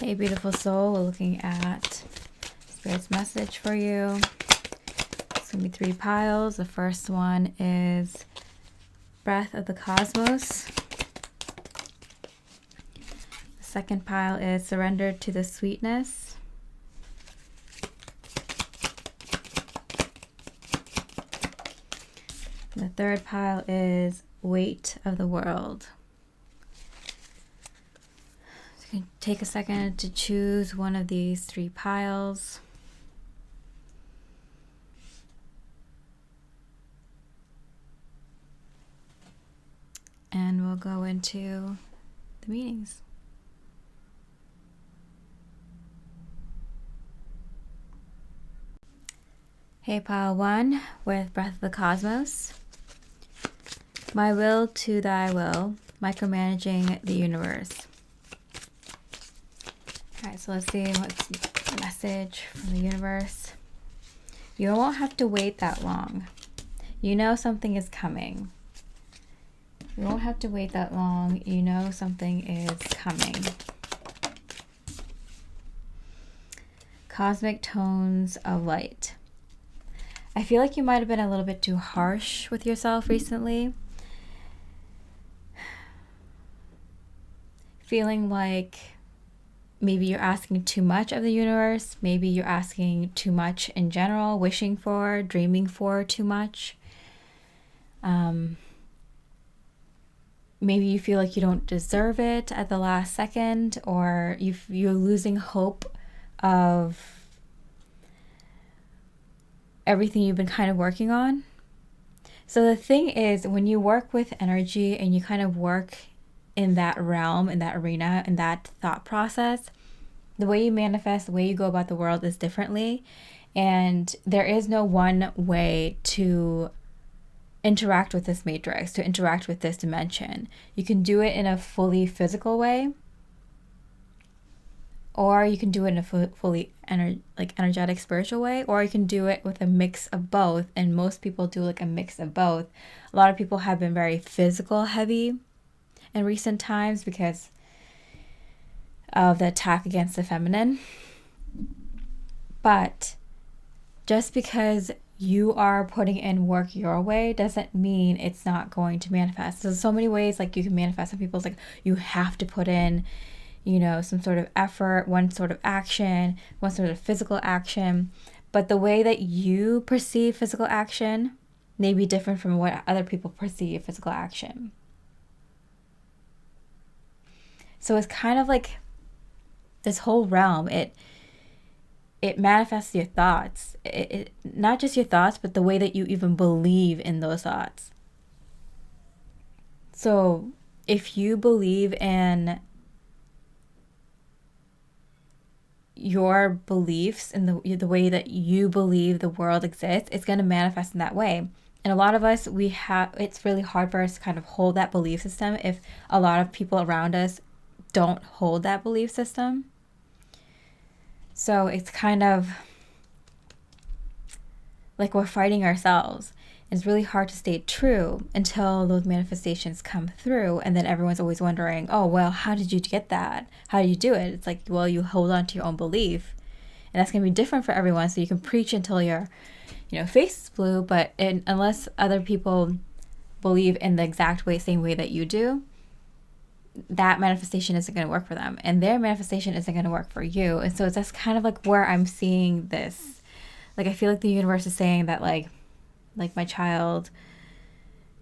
Hey, beautiful soul, we're looking at Spirit's message for you. It's going to be 3 piles. The first one is Breath of the Cosmos. The second pile is Surrender to the Sweetness. And the third pile is Weight of the World. So you can take a second to choose one of these 3 piles. And we'll go into the meanings. Hey, pile 1 with Breath of the Cosmos. My will to thy will, micromanaging the universe. Alright, so let's see what's the message from the universe. You won't have to wait that long. You know something is coming. You won't have to wait that long. You know something is coming. Cosmic tones of light. I feel like you might have been a little bit too harsh with yourself recently. Feeling like maybe you're asking too much of the universe. Maybe you're asking too much in general, wishing for, dreaming for too much. Maybe you feel like you don't deserve it at the last second, or you're losing hope of everything you've been kind of working on. So the thing is, when you work with energy and you kind of work in that realm, in that arena, in that thought process, the way you manifest, the way you go about the world is differently. And there is no one way to interact with this matrix, to interact with this dimension. You can do it in a fully physical way, or you can do it in a fully energetic spiritual way, or you can do it with a mix of both. And most people do like a mix of both. A lot of people have been very physical heavy in recent times because of the attack against the feminine. But just because you are putting in work your way doesn't mean it's not going to manifest. There's so many ways like you can manifest. Some people's like, you have to put in, some sort of effort, one sort of action, one sort of physical action. But the way that you perceive physical action may be different from what other people perceive physical action. So it's kind of like this whole realm, it manifests your thoughts. It not just your thoughts, but the way that you even believe in those thoughts. So if you believe in your beliefs and the way that you believe the world exists, it's going to manifest in that way. And a lot of us, it's really hard for us to kind of hold that belief system if a lot of people around us don't hold that belief system. So it's kind of like we're fighting ourselves. It's really hard to stay true until those manifestations come through. And then everyone's always wondering, oh, well, how did you get that? How do you do it? It's like, well, you hold on to your own belief. And that's going to be different for everyone. So you can preach until your face is blue. But unless other people believe in the exact same way that you do, that manifestation isn't going to work for them, and their manifestation isn't going to work for you. And so that's kind of like where I'm seeing this. Like, I feel like the universe is saying that like my child,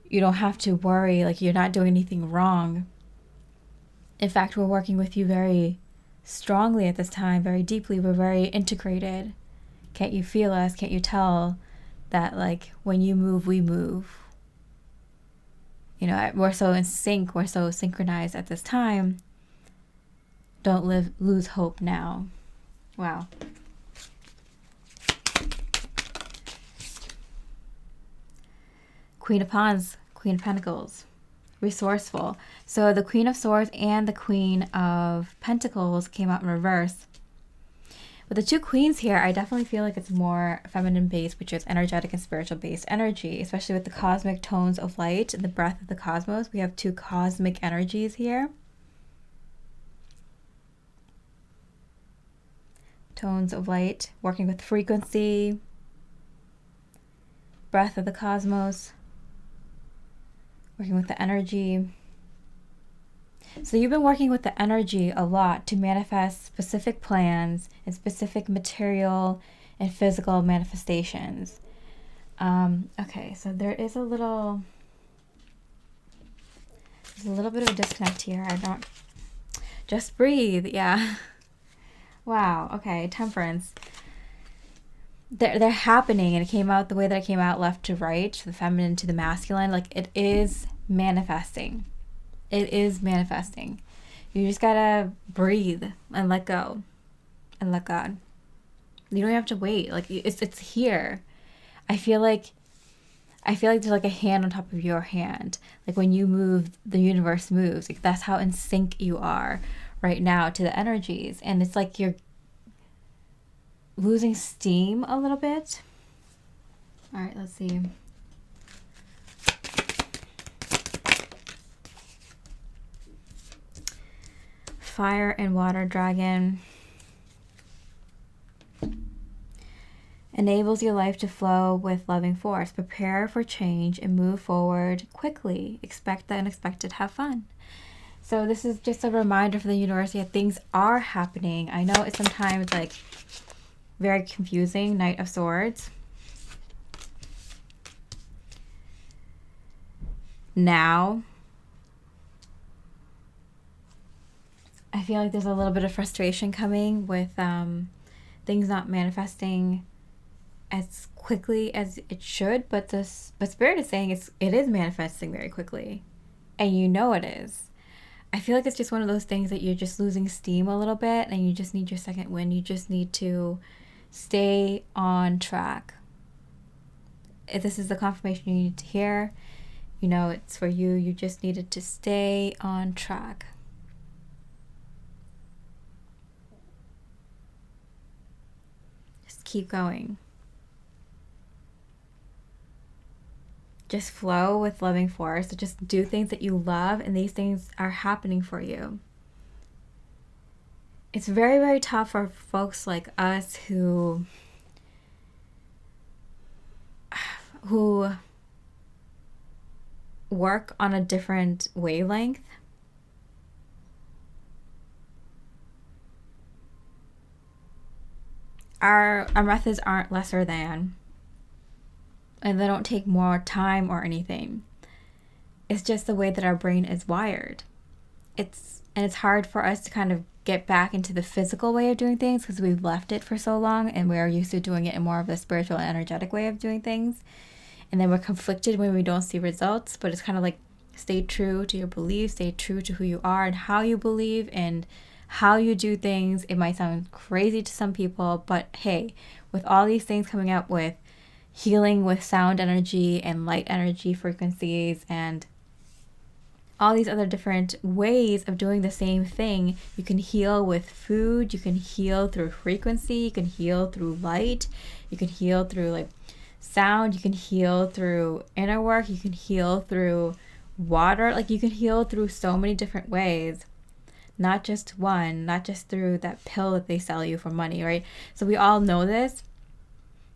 you don't have to worry, like you're not doing anything wrong. In fact, we're working with you very strongly at this time, very deeply. We're very integrated. Can't you feel us? Can't you tell that like when you move, we move? We're so in sync, we're so synchronized at this time. Don't lose hope now. Wow. Queen of Wands, Queen of Pentacles, resourceful. So the Queen of Swords and the Queen of Pentacles came out in reverse. With the 2 queens here, I definitely feel like it's more feminine based, which is energetic and spiritual based energy, especially with the cosmic tones of light and the breath of the cosmos. We have 2 cosmic energies here. tones of light, working with frequency, breath of the cosmos, working with the energy. So you've been working with the energy a lot to manifest specific plans and specific material and physical manifestations. Okay, so there's a little bit of a disconnect here. Just breathe. Yeah. Wow. Okay. Temperance. They're happening, and it came out the way that it came out, left to right, the feminine to the masculine. Like, it is manifesting. It is manifesting. You just gotta breathe and let go and let God. You don't have to wait. Like, it's here. I feel like there's like a hand on top of your hand. Like, when you move, the universe moves. Like, that's how in sync you are right now to the energies. And it's like you're losing steam a little bit. All right, let's see. Fire and water dragon. Enables your life to flow with loving force. Prepare for change and move forward quickly. Expect the unexpected. Have fun. So this is just a reminder for the universe that things are happening. I know it's sometimes like very confusing. Knight of Swords. Now, I feel like there's a little bit of frustration coming with things not manifesting as quickly as it should, but Spirit is saying it is manifesting very quickly, and you know it is. I feel like it's just one of those things that you're just losing steam a little bit, and you just need your second wind. You just need to stay on track. If this is the confirmation you need to hear, you know it's for you. You just needed to stay on track. Just keep going. Just flow with loving force. So just do things that you love, and these things are happening for you. It's very, very tough for folks like us who work on a different wavelength. Our methods aren't lesser than, and they don't take more time or anything. It's just the way that our brain is wired. It's hard for us to kind of get back into the physical way of doing things because we've left it for so long, and we are used to doing it in more of a spiritual and energetic way of doing things. And then we're conflicted when we don't see results, but it's kind of like, stay true to your beliefs, stay true to who you are and how you believe and how you do things. It might sound crazy to some people, but hey, with all these things coming up with healing with sound energy and light energy frequencies and all these other different ways of doing the same thing, you can heal with food, you can heal through frequency, you can heal through light, you can heal through like sound, you can heal through inner work, you can heal through water. Like, you can heal through so many different ways, not just one, not just through that pill that they sell you for money, right? So we all know this,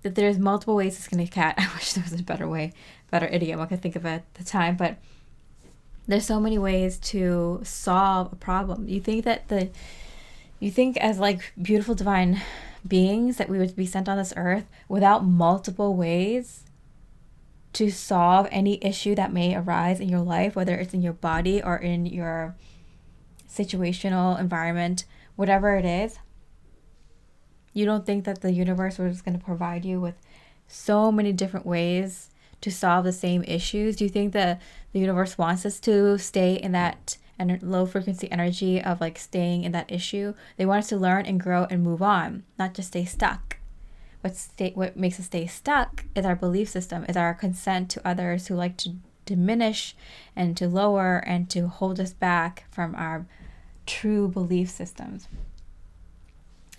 that there's multiple ways to skin a cat. I wish there was a better idiom I could think of at the time, but there's so many ways to solve a problem. You think as like beautiful divine beings that we would be sent on this earth without multiple ways to solve any issue that may arise in your life, whether it's in your body or in your situational environment, whatever it is. You don't think that the universe was going to provide you with so many different ways to solve the same issues? Do you think that the universe wants us to stay in that low frequency energy of like staying in that issue? They want us to learn and grow and move on, not just stay stuck. What makes us stay stuck is our belief system, is our consent to others who like to diminish and to lower and to hold us back from our true belief systems.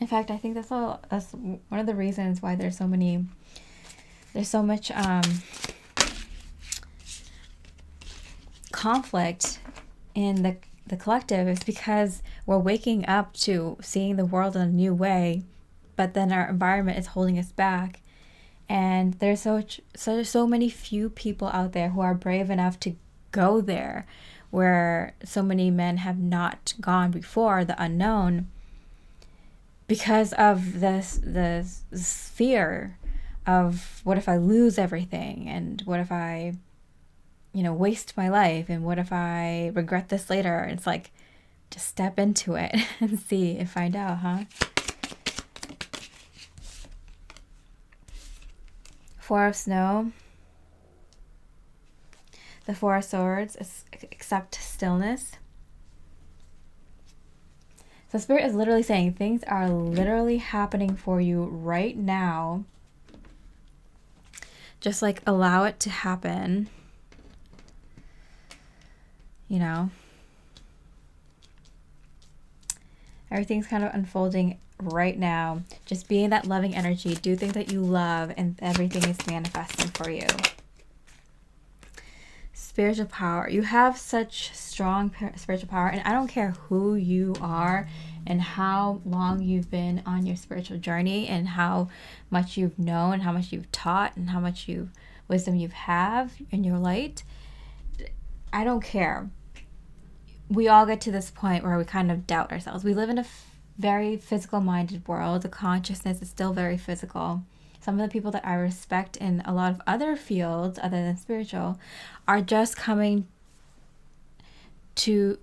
In fact, I think that's one of the reasons why there's so much conflict in the collective, is because we're waking up to seeing the world in a new way, but then our environment is holding us back. And there's so many few people out there who are brave enough to go there, where so many men have not gone before, the unknown, because of this fear of, what if I lose everything, and what if I, waste my life, and what if I regret this later? It's like, just step into it and see and find out, huh? Four of Snow. The Four of Swords is accept stillness. So Spirit is literally saying things are literally happening for you right now. Just like allow it to happen. Everything's kind of unfolding right now. Just be in that loving energy. Do things that you love, and everything is manifesting for you. Spiritual power. You have such strong spiritual power, and I don't care who you are and how long you've been on your spiritual journey, and how much you've known, how much you've taught, and how much wisdom you have in your light. I don't care. We all get to this point where we kind of doubt ourselves. We live in a very physical minded world. The consciousness is still very physical. Some of the people that I respect in a lot of other fields other than spiritual are just coming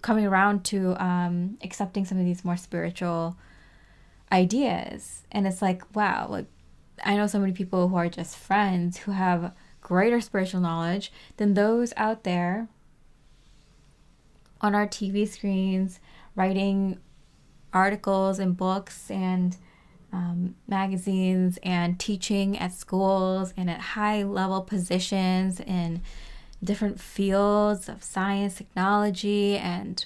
around to accepting some of these more spiritual ideas. And it's like, wow, like I know so many people who are just friends who have greater spiritual knowledge than those out there on our TV screens, writing articles and books and magazines, and teaching at schools and at high level positions in different fields of science, technology, and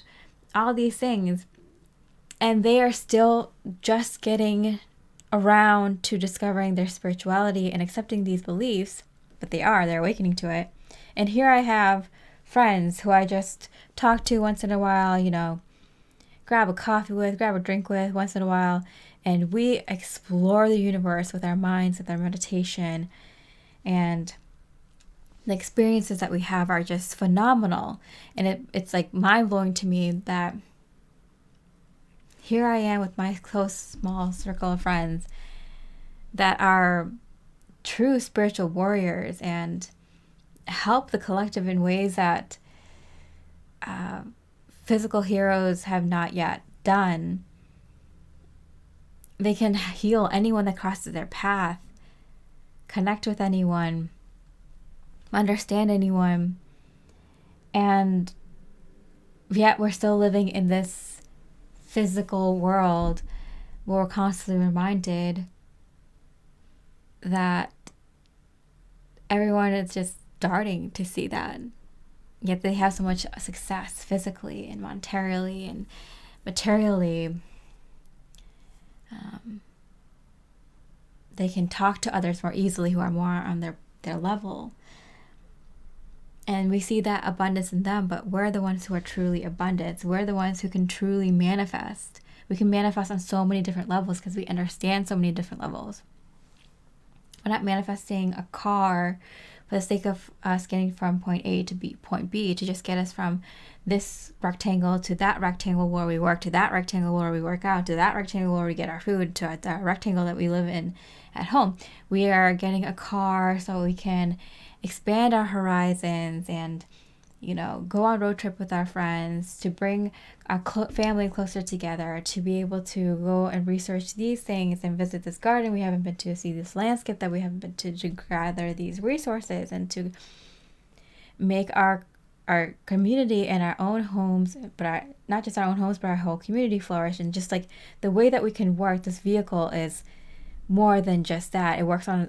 all these things. And they are still just getting around to discovering their spirituality and accepting these beliefs, but they're awakening to it. And here I have friends who I just talk to once in a while, grab a coffee with, grab a drink with once in a while, and we explore the universe with our minds, with our meditation, and the experiences that we have are just phenomenal. And it's like mind-blowing to me that here I am with my close, small circle of friends that are true spiritual warriors and help the collective in ways that physical heroes have not yet done. They can heal anyone that crosses their path, connect with anyone, understand anyone, and yet we're still living in this physical world where we're constantly reminded that everyone is just starting to see that. Yet they have so much success physically and monetarily and materially. They can talk to others more easily who are more on their level. And we see that abundance in them, but we're the ones who are truly abundant. We're the ones who can truly manifest. We can manifest on so many different levels because we understand so many different levels. We're not manifesting a car for the sake of us getting from point A to point B to just get us from this rectangle to that rectangle where we work, to that rectangle where we work out, to that rectangle where we get our food, to the rectangle that we live in at home. We are getting a car so we can expand our horizons and, go on road trip with our friends, to bring our family closer together, to be able to go and research these things and visit this garden we haven't been to, see this landscape that we haven't been to gather these resources and to make our community and our own homes, but not just our own homes, but our whole community flourish. And just like the way that we can work this vehicle is more than just that. It works on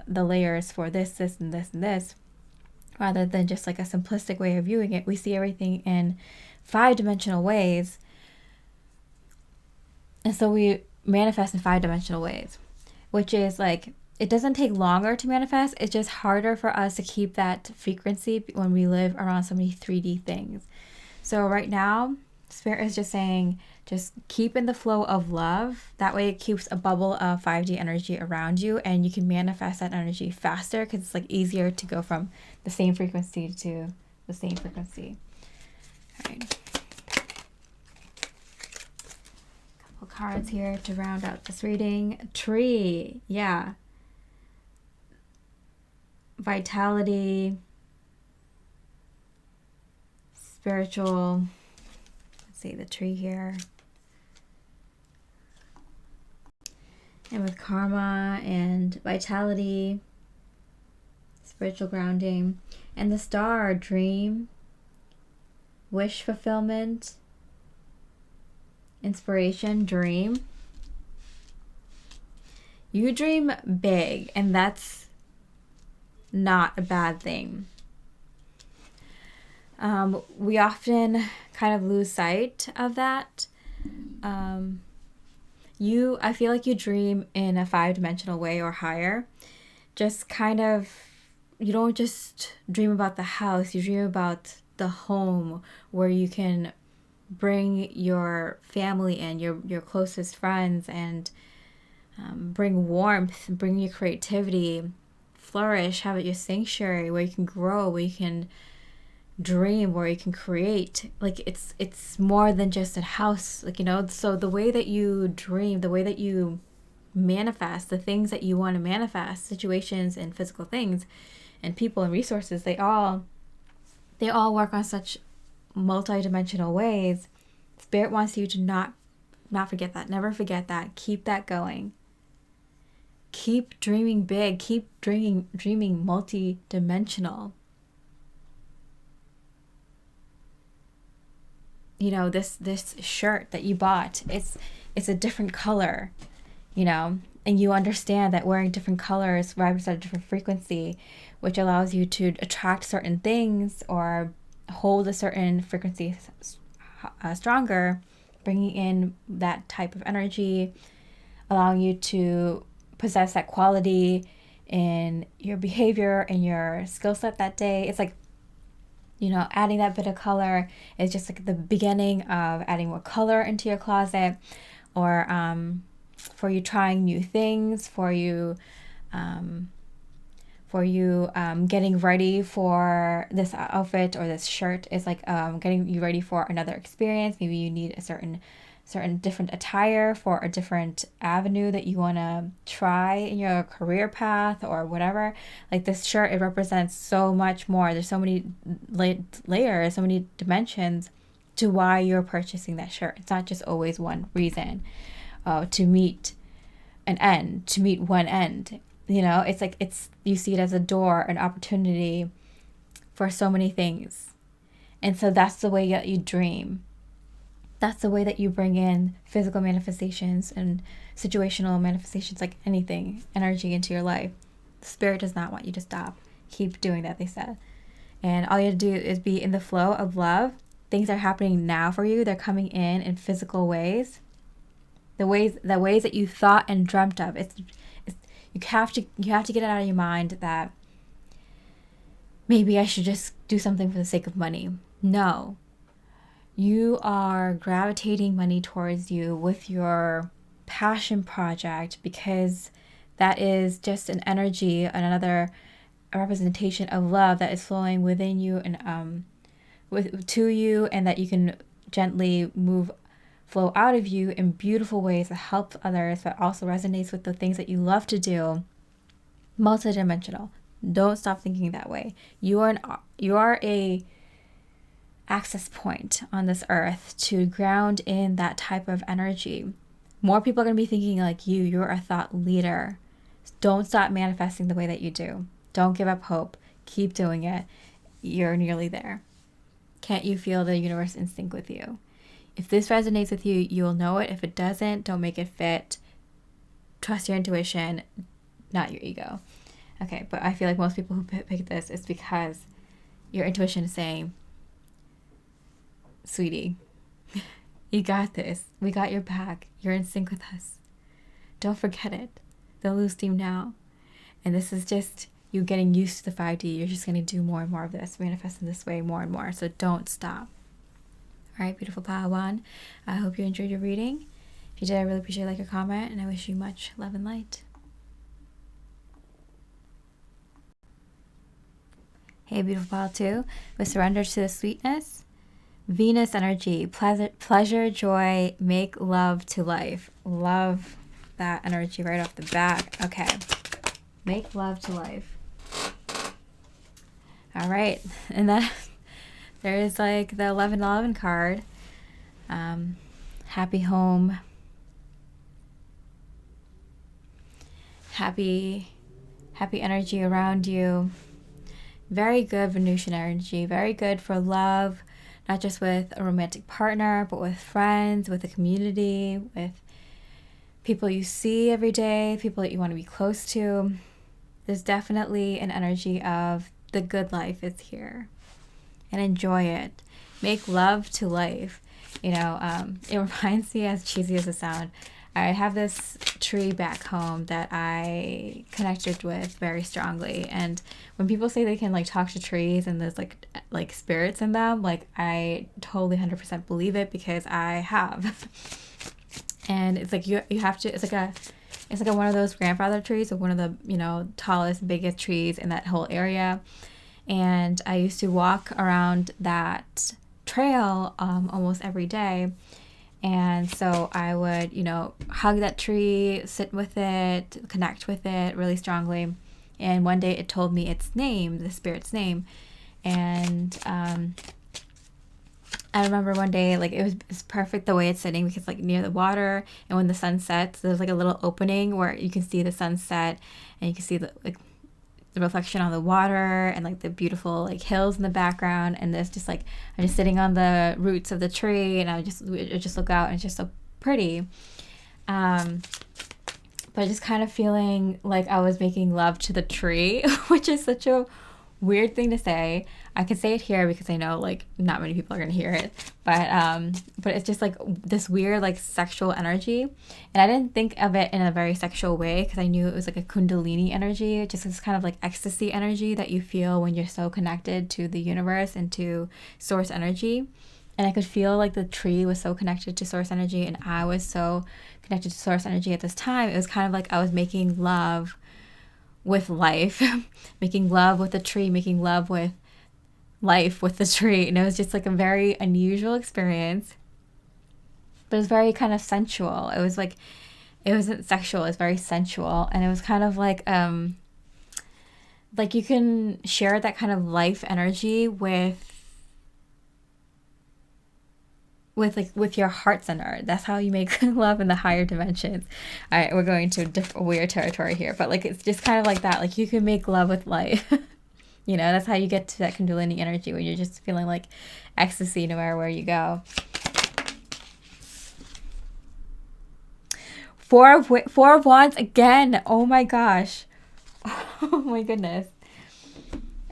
the layers for this, and this, and this, rather than just like a simplistic way of viewing it. We see everything in 5-dimensional ways. And so we manifest in 5-dimensional ways, which is like, it doesn't take longer to manifest. It's just harder for us to keep that frequency when we live around so many 3D things. So right now, Spirit is just saying, just keep in the flow of love. That way it keeps a bubble of 5D energy around you, and you can manifest that energy faster because it's like easier to go from the same frequency to the same frequency. All right. Couple cards here to round out this reading. Tree. Yeah. Vitality. Spiritual. See the tree here. And with karma and vitality, spiritual grounding, and the star, dream, wish fulfillment, inspiration, dream. You dream big, and that's not a bad thing. We often kind of lose sight of that. I feel like you dream in a 5-dimensional way or higher. Just kind of, you don't just dream about the house, you dream about the home where you can bring your family in, your closest friends, and bring warmth, bring your creativity, flourish, have it your sanctuary where you can grow, where you can dream, where you can create. Like it's more than just a house, like, you know. So the way that you dream, the way that you manifest the things that you want to manifest, situations and physical things and people and resources, they all work on such multi-dimensional ways. Spirit wants you to not forget that. Never forget that. Keep that going. Keep dreaming big. Keep dreaming multi-dimensional. You know, this shirt that you bought, it's a different color, you know, and you understand that wearing different colors vibrates at a different frequency, which allows you to attract certain things or hold a certain frequency stronger, bringing in that type of energy, allowing you to possess that quality in your behavior and your skill set that day. It's like, you know, adding that bit of color is just like the beginning of adding more color into your closet, or for you trying new things, for you getting ready for this outfit or this shirt. Is like getting you ready for another experience. Maybe you need a certain different attire for a different avenue that you want to try in your career path or whatever. Like this shirt, it represents so much more. There's so many layers, so many dimensions to why you're purchasing that shirt. It's not just always one reason to meet an end, to meet one end. You know, it's like you see it as a door, an opportunity for so many things. And so that's the way that you dream. That's the way that you bring in physical manifestations and situational manifestations, like anything, energy into your life. The Spirit does not want you to stop. Keep doing that, they said. And all you have to do is be in the flow of love. Things are happening now for you. They're coming in physical ways. The ways that you thought and dreamt of. You have to get it out of your mind that maybe I should just do something for the sake of money. No. You are gravitating money towards you with your passion project, because that is just an energy, another representation of love that is flowing within you and to you, and that you can gently flow out of you in beautiful ways that help others, but also resonates with the things that you love to do. Multidimensional. Don't stop thinking that way. You are a access point on this earth to ground in that type of energy. More people are going to be thinking like you. You're a thought leader. Don't stop manifesting the way that you do. Don't give up hope. Keep doing it. You're nearly there. Can't you feel the universe in sync with you? If this resonates with you, you'll know it. If it doesn't, don't make it fit. Trust your intuition, not your ego. Okay, but I feel like most people who pick this, it's because your intuition is saying, sweetie, you got this. We got your back. You're in sync with us. Don't forget it. Don't lose steam now. And this is just you getting used to the 5D. You're just going to do more and more of this, manifest in this way more and more. So don't stop. All right, beautiful Padawan. I hope you enjoyed your reading. If you did, I really appreciate a comment, and I wish you much love and light. Hey, beautiful Pal 2. With surrender to the sweetness, Venus energy, pleasure, joy, make love to life. Love that energy right off the bat. Okay. Make love to life. All right. And then there is like the 1111 card. Happy home. Happy energy around you. Very good Venusian energy. Very good for love, not just with a romantic partner, but with friends, with the community, with people you see every day, people that you want to be close to. There's definitely an energy of the good life is here, and enjoy it. Make love to life. You know, it reminds me, as cheesy as it sounds, I have this tree back home that I connected with very strongly. And when people say they can like talk to trees and there's like spirits in them, like I totally 100% believe it because I have. And it's like you have to, it's like one of those grandfather trees, or one of the, you know, tallest, biggest trees in that whole area. And I used to walk around that trail almost every day. And so I would, you know, hug that tree, sit with it, connect with it really strongly. And one day it told me its name, the spirit's name. And I remember one day, like, it was perfect the way it's sitting, because like near the water, and when the sun sets, there's like a little opening where you can see the sunset, and you can see the reflection on the water, and like the beautiful like hills in the background. And there's just like, I'm just sitting on the roots of the tree, and I just look out, and it's just so pretty. But just kind of feeling like I was making love to the tree, which is such a weird thing to say. I can say it here because I know like not many people are gonna hear it, but it's just like this weird like sexual energy, and I didn't think of it in a very sexual way because I knew it was like a kundalini energy, just this kind of like ecstasy energy that you feel when you're so connected to the universe and to source energy. And I could feel like the tree was so connected to source energy, and I was so connected to source energy at this time. It was kind of like I was making love with life, making love with the tree, making love with life with the tree. And it was just like a very unusual experience, but it was very kind of sensual. It was like, it wasn't sexual, it was very sensual. And it was kind of like you can share that kind of life energy with your heart center. That's how you make love in the higher dimensions. All right, we're going to weird territory here, but like it's just kind of like that. Like you can make love with life. You know, that's how you get to that kundalini energy, when you're just feeling like ecstasy no matter where you go. Four of Wands again. Oh my gosh. Oh my goodness.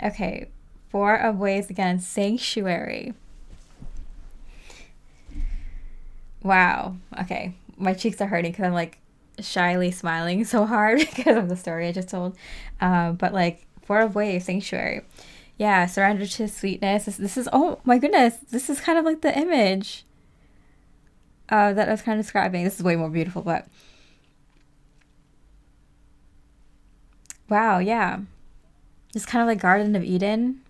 Okay, Four of Waves again. Sanctuary. Wow. Okay. My cheeks are hurting because I'm like shyly smiling so hard because of the story I just told. But like Four of Waves, Sanctuary. Yeah, surrender to sweetness. This is, oh my goodness. This is kind of like the image that I was kind of describing. This is way more beautiful, but wow, yeah. It's kind of like Garden of Eden.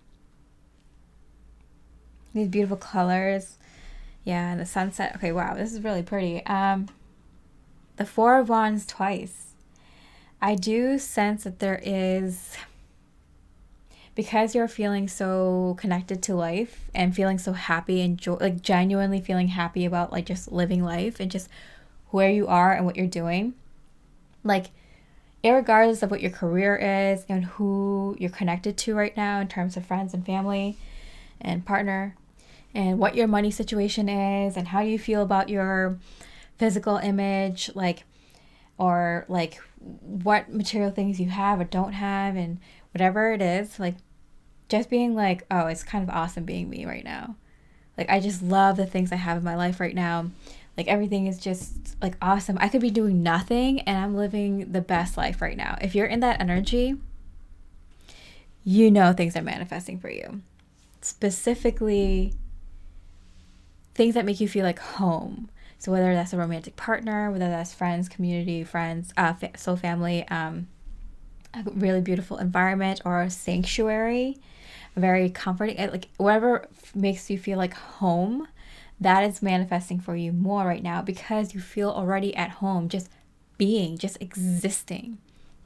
These beautiful colors. Yeah, and the sunset. Okay, wow, this is really pretty. The Four of Wands twice. I do sense that there is, because you're feeling so connected to life and feeling so happy and like genuinely feeling happy about like just living life and just where you are and what you're doing. Like, irregardless of what your career is and who you're connected to right now in terms of friends and family and partner, and what your money situation is and how you feel about your physical image, like, or like what material things you have or don't have, and whatever it is, like just being like, oh, it's kind of awesome being me right now. Like, I just love the things I have in my life right now. Like, everything is just like awesome. I could be doing nothing and I'm living the best life right now. If you're in that energy, you know things are manifesting for you. Specifically, things that make you feel like home. So whether that's a romantic partner, whether that's friends, community, friends, soul family, a really beautiful environment or a sanctuary, a very comforting, like whatever makes you feel like home, that is manifesting for you more right now because you feel already at home, just being, just existing.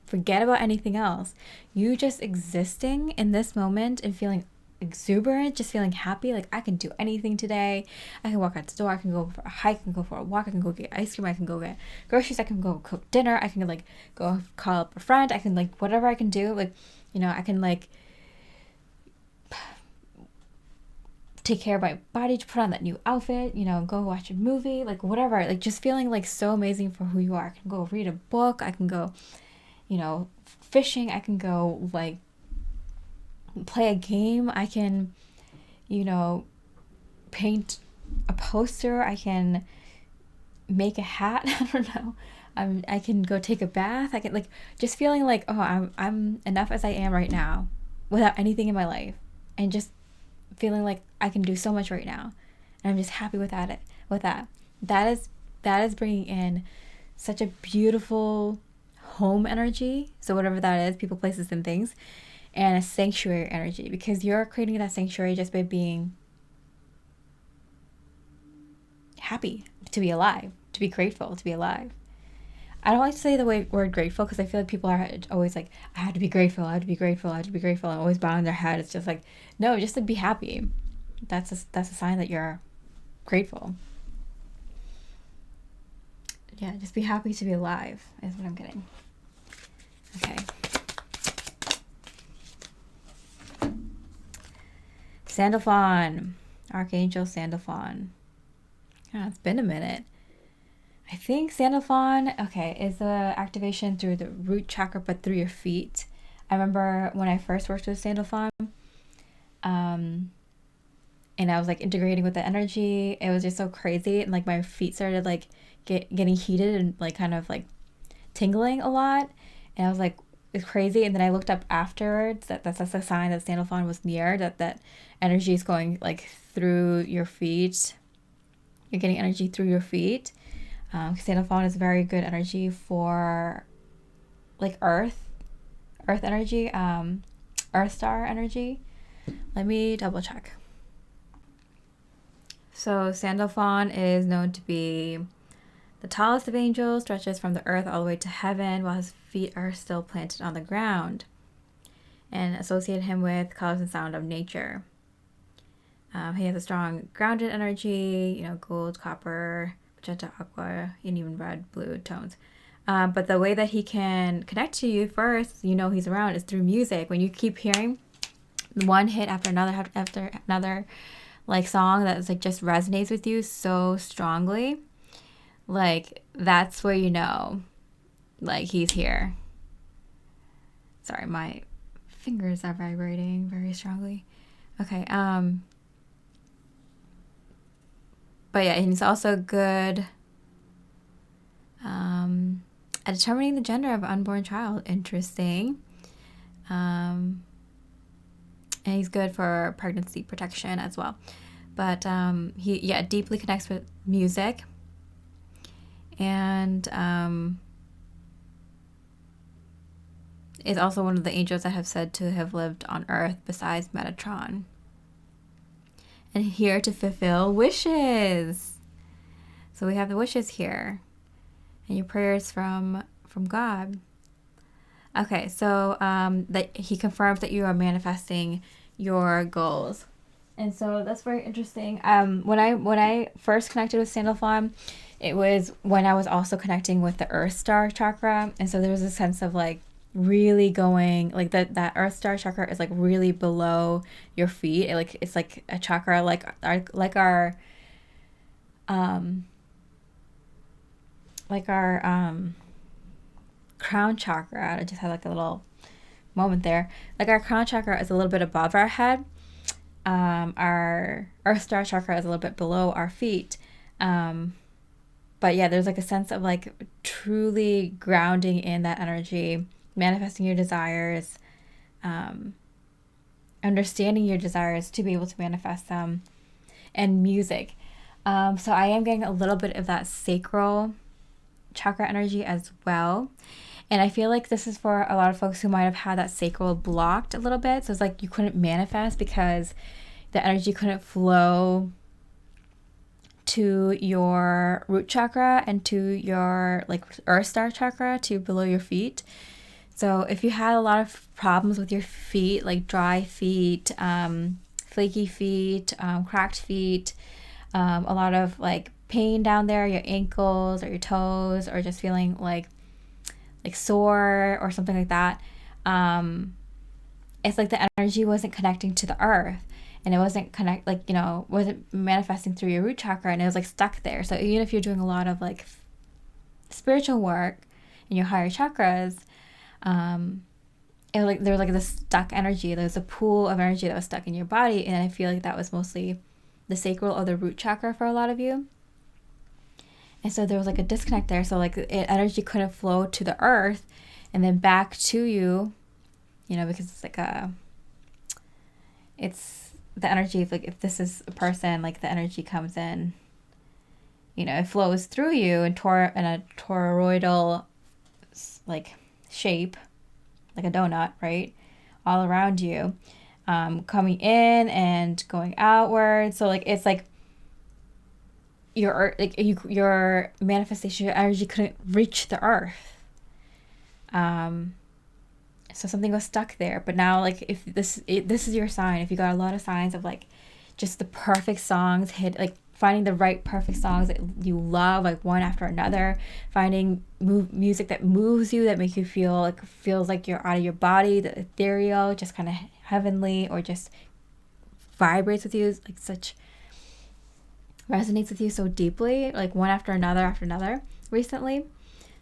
Forget about anything else. You just existing in this moment and feeling exuberant, just feeling happy, like I can do anything today. I can walk out the door, I can go for a hike, I can go for a walk, I can go get ice cream, I can go get groceries, I can go cook dinner, I can like go call up a friend, I can like whatever I can do, like, you know, I can like take care of my body, to put on that new outfit, you know, go watch a movie, like whatever, like just feeling like so amazing for who you are. I can go read a book, I can go, you know, fishing, I can go like play a game, I can, you know, paint a poster, I can make a hat, I don't know, I can go take a bath, I can like just feeling like, oh, I'm enough as I am right now without anything in my life, and just feeling like I can do so much right now, and I'm just happy with that. That is bringing in such a beautiful home energy. So whatever that is, people, places, and things, and a sanctuary energy, because you're creating that sanctuary just by being happy to be alive, to be grateful to be alive. I don't like to say the word grateful because I feel like people are always like, I have to be grateful, I have to be grateful, I have to be grateful, and always bowing their head. It's just like, no, just to be happy. That's a sign that you're grateful. Yeah, just be happy to be alive is what I'm getting. Okay. Sandalphon, Archangel Sandalphon. Oh, it's been a minute. I think Sandalphon, okay, is the activation through the root chakra, but through your feet. I remember when I first worked with Sandalphon, and I was like integrating with the energy. It was just so crazy, and like my feet started like getting heated and like kind of like tingling a lot, and I was like, it's crazy. And then I looked up afterwards that's a sign that Sandalphon was near, that energy is going like through your feet. You're getting energy through your feet. Sandalphon is very good energy for like earth energy, earth star energy. Let me double check. So Sandalphon is known to be the tallest of angels, stretches from the earth all the way to heaven while his feet are still planted on the ground, and associate him with colors and sound of nature. He has a strong grounded energy, you know, gold, copper, magenta, aqua, and even red, blue tones. But the way that he can connect to you first, you know he's around, is through music. When you keep hearing one hit after another, like song that like just resonates with you so strongly, like that's where you know, like he's here. Sorry, my fingers are vibrating very strongly. Okay, but yeah, he's also good at determining the gender of an unborn child. Interesting. And he's good for pregnancy protection as well. But he deeply connects with music. And is also one of the angels that have said to have lived on Earth besides Metatron. And here to fulfill wishes. So we have the wishes here. And your prayers from God. Okay, so that he confirms that you are manifesting your goals. And so that's very interesting. When I first connected with Sandalphon, it was when I was also connecting with the Earth Star chakra. And so there was a sense of like really going, like that Earth Star chakra is like really below your feet. It's like a chakra like our crown chakra. I just had like a little moment there. Like our crown chakra is a little bit above our head. Our Earth Star chakra is a little bit below our feet. But yeah, there's like a sense of like truly grounding in that energy, manifesting your desires, understanding your desires to be able to manifest them, and music. So I am getting a little bit of that sacral chakra energy as well. And I feel like this is for a lot of folks who might have had that sacral blocked a little bit. So it's like you couldn't manifest because the energy couldn't flow to your root chakra and to your like earth star chakra to below your feet. So if you had a lot of problems with your feet, like dry feet, flaky feet, cracked feet, a lot of like pain down there, your ankles or your toes, or just feeling like sore or something like that, it's like the energy wasn't connecting to the earth, and it wasn't wasn't manifesting through your root chakra, and it was like stuck there. So even if you're doing a lot of like spiritual work in your higher chakras, it was like there was like this stuck energy. There was a pool of energy that was stuck in your body, and I feel like that was mostly the sacral or the root chakra for a lot of you. And so there was like a disconnect there. So like energy couldn't flow to the earth and then back to you, because it's like it's the energy of like, if this is a person, like the energy comes in, it flows through you in a toroidal like shape, like a donut, right? All around you, coming in and going outward. So like, it's like, your manifestation, your energy couldn't reach the earth. So something was stuck there. But now, like, if this is your sign, if you got a lot of signs of like just the perfect songs like finding the right perfect songs that you love, like one after another, finding music that moves you, that makes you feels like you're out of your body, the ethereal, just kind of heavenly, or just vibrates with you, like such resonates with you so deeply, like one after another recently,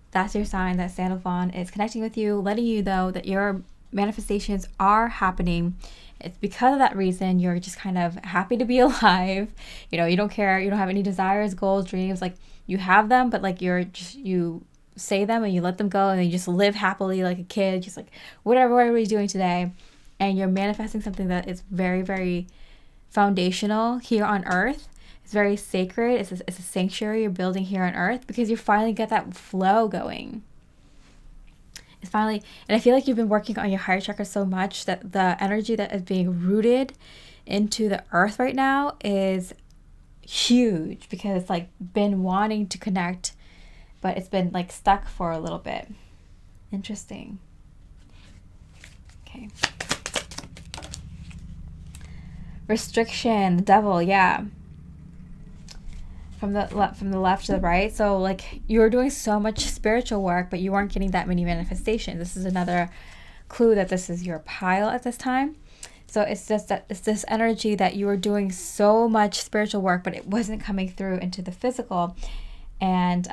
that's your sign that Sandalphon is connecting with you, letting you know that your manifestations are happening. It's because of that reason you're just kind of happy to be alive. You don't care, you don't have any desires, goals, dreams, like you have them, but like you say them and you let them go, and then you just live happily like a kid, just like whatever everybody's doing today. And you're manifesting something that is very, very foundational here on earth. It's very sacred. It's a sanctuary you're building here on earth, because you finally get that flow going. It's finally, and I feel like you've been working on your higher chakra so much that the energy that is being rooted into the earth right now is huge, because it's like been wanting to connect, but it's been like stuck for a little bit. Interesting. Okay. Restriction, the devil, yeah. From the left to the right. So like you were doing so much spiritual work, but you weren't getting that many manifestations. This is another clue that this is your pile at this time. So it's just that it's this energy that you were doing so much spiritual work, but it wasn't coming through into the physical. And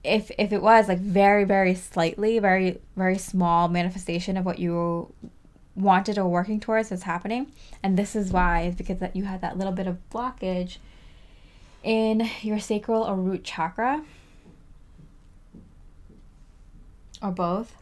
if it was like very, very slightly, very, very small manifestation of what you wanted or working towards was happening. And this is why, is because that you had that little bit of blockage in your sacral or root chakra, or both.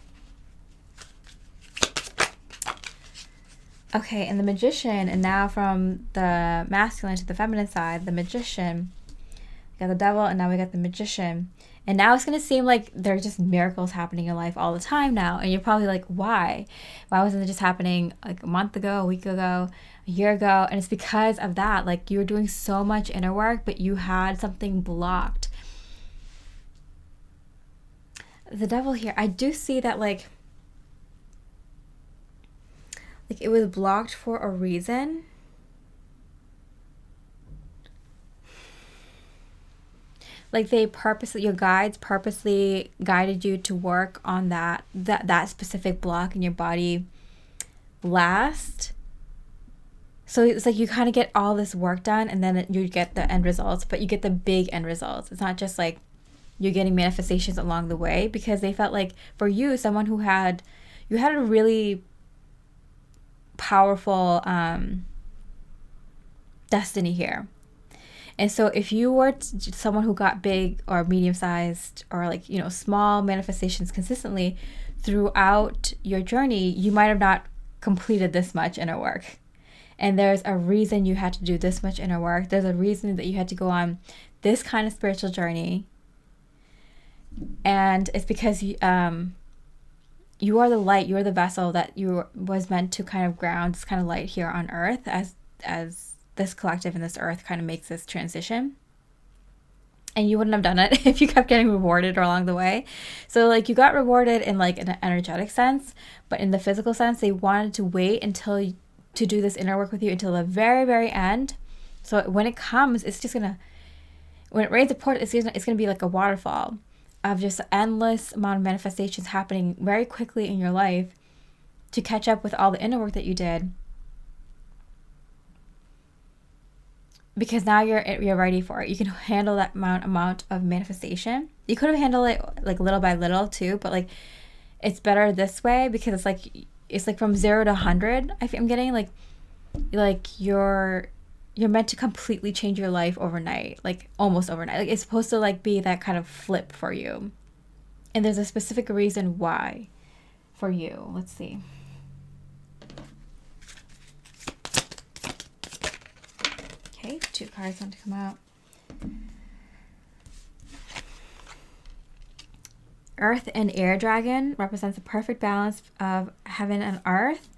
Okay, and the Magician, and now from the masculine to the feminine side, the Magician. We got the devil, and now we got the Magician. And now it's going to seem like there's just miracles happening in your life all the time now. And you're probably like, why? Why wasn't it just happening like a month ago, a week ago, a year ago? And it's because of that. Like you were doing so much inner work, but you had something blocked. The devil here, I do see that like it was blocked for a reason. Like your guides purposely guided you to work on that specific block in your body last. So it's like you kind of get all this work done, and then you get the end results, but you get the big end results. It's not just like you're getting manifestations along the way, because they felt like for you, someone who had a really powerful destiny here. And so if you were someone who got big or medium-sized or like, small manifestations consistently throughout your journey, you might have not completed this much inner work. And there's a reason you had to do this much inner work. There's a reason that you had to go on this kind of spiritual journey. And it's because you are the light, you are the vessel that you was meant to kind of ground this kind of light here on earth as this collective and this earth kind of makes this transition. And you wouldn't have done it if you kept getting rewarded along the way. So like you got rewarded in like an energetic sense, but in the physical sense, they wanted to wait until to do this inner work with you until the very, very end. So when it comes, it's just gonna, when it rains, it's gonna be like a waterfall of just endless amount of manifestations happening very quickly in your life to catch up with all the inner work that you did. Because now you're ready for it. You can handle that amount of manifestation. You could have handled it like little by little too, but like it's better this way because it's like from 0 to 100. I'm getting like you're meant to completely change your life overnight, like almost overnight. Like it's supposed to like be that kind of flip for you, and there's a specific reason why for you. Let's see. Okay, 2 cards want to come out. Earth and Air Dragon represents a perfect balance of heaven and earth,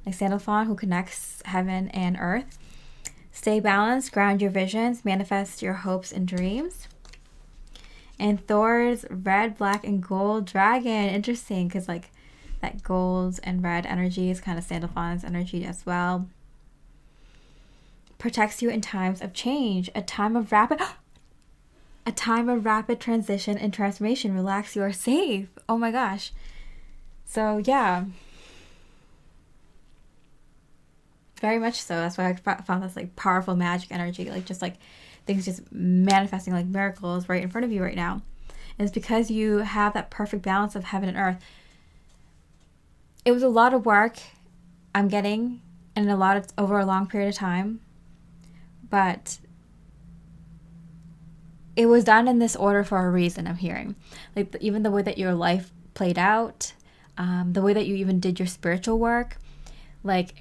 like Sandalphon, who connects heaven and earth. Stay balanced, ground your visions, manifest your hopes and dreams. And Thor's red, black, and gold dragon. Interesting, because like that gold and red energy is kind of Sandalphon's energy as well. Protects you in times of change, a time of rapid transition and transformation. Relax, you are safe. Oh my gosh. So yeah, very much so. That's why I found this like powerful magic energy, like just like things just manifesting like miracles right in front of you right now. And it's because you have that perfect balance of heaven and earth. It was a lot of work I'm getting, and over a long period of time. But it was done in this order for a reason, I'm hearing. Like even the way that your life played out, the way that you even did your spiritual work. Like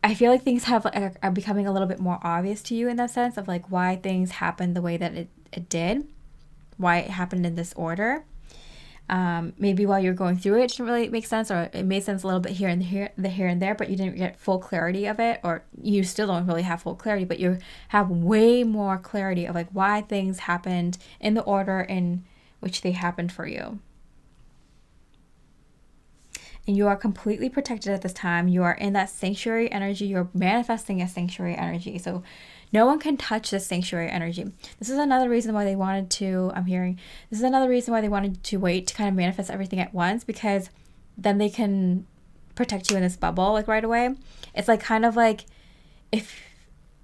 I feel like things are becoming a little bit more obvious to you in that sense of like why things happened the way that it did, why it happened in this order. Maybe while you're going through it didn't really make sense, or it made sense a little bit here and there, but you didn't get full clarity of it, or you still don't really have full clarity, but you have way more clarity of like why things happened in the order in which they happened for you. And you are completely protected at this time. You are in that sanctuary energy. You're manifesting a sanctuary energy. So no one can touch this sanctuary energy. This is another reason why they wanted to, this is another reason why they wanted to wait to kind of manifest everything at once, because then they can protect you in this bubble like right away. It's like kind of like if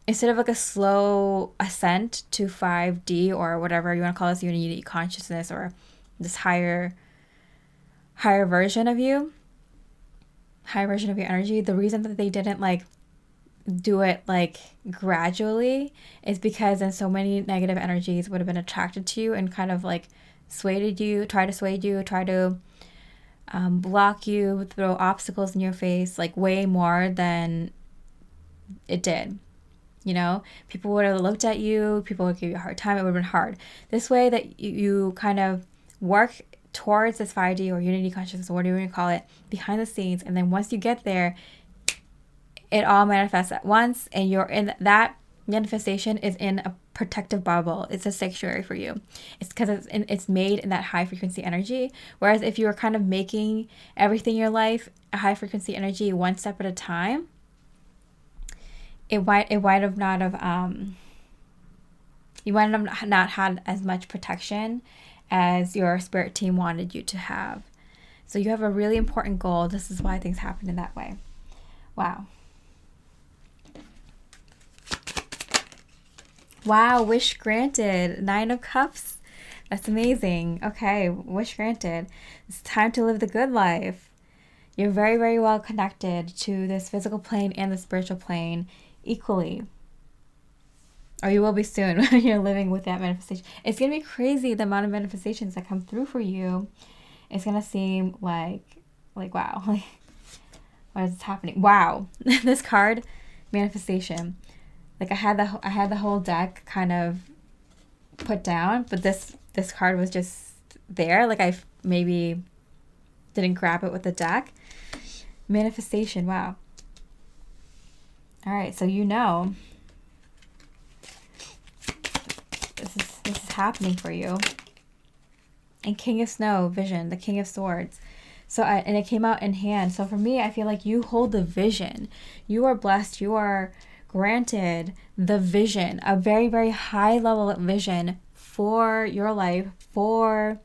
instead of like a slow ascent to 5D or whatever you want to call this, unity consciousness, or this higher version of you, higher version of your energy, the reason that they didn't like do it like gradually is because then so many negative energies would have been attracted to you and kind of like try to sway you, try to block you, throw obstacles in your face, like way more than it did. You know, people would have looked at you, people would give you a hard time, it would have been hard. This way that you kind of work towards this 5D or unity consciousness, or whatever you call it, behind the scenes, and then once you get there, it all manifests at once, and you're in that manifestation is in a protective bubble. It's a sanctuary for you. It's because it's made in that high frequency energy. Whereas if you were kind of making everything in your life a high frequency energy one step at a time, you might have not had as much protection as your spirit team wanted you to have. So you have a really important goal. This is why things happen in that way. Wow. Wow, wish granted. 9 of Cups. That's amazing. Okay, wish granted. It's time to live the good life. You're very, very well connected to this physical plane and the spiritual plane equally. Or you will be soon when you're living with that manifestation. It's going to be crazy the amount of manifestations that come through for you. It's going to seem like wow. Like, what is happening? Wow. This card, manifestation. Like I had the whole deck kind of put down, but this card was just there. Like I maybe didn't grab it with the deck. Manifestation. Wow. All right, so this is happening for you. And King of Snow, vision, the King of Swords. So and it came out in hand. So for me, I feel like you hold the vision. You are blessed. You are granted the vision, a very, very high level vision for your life, for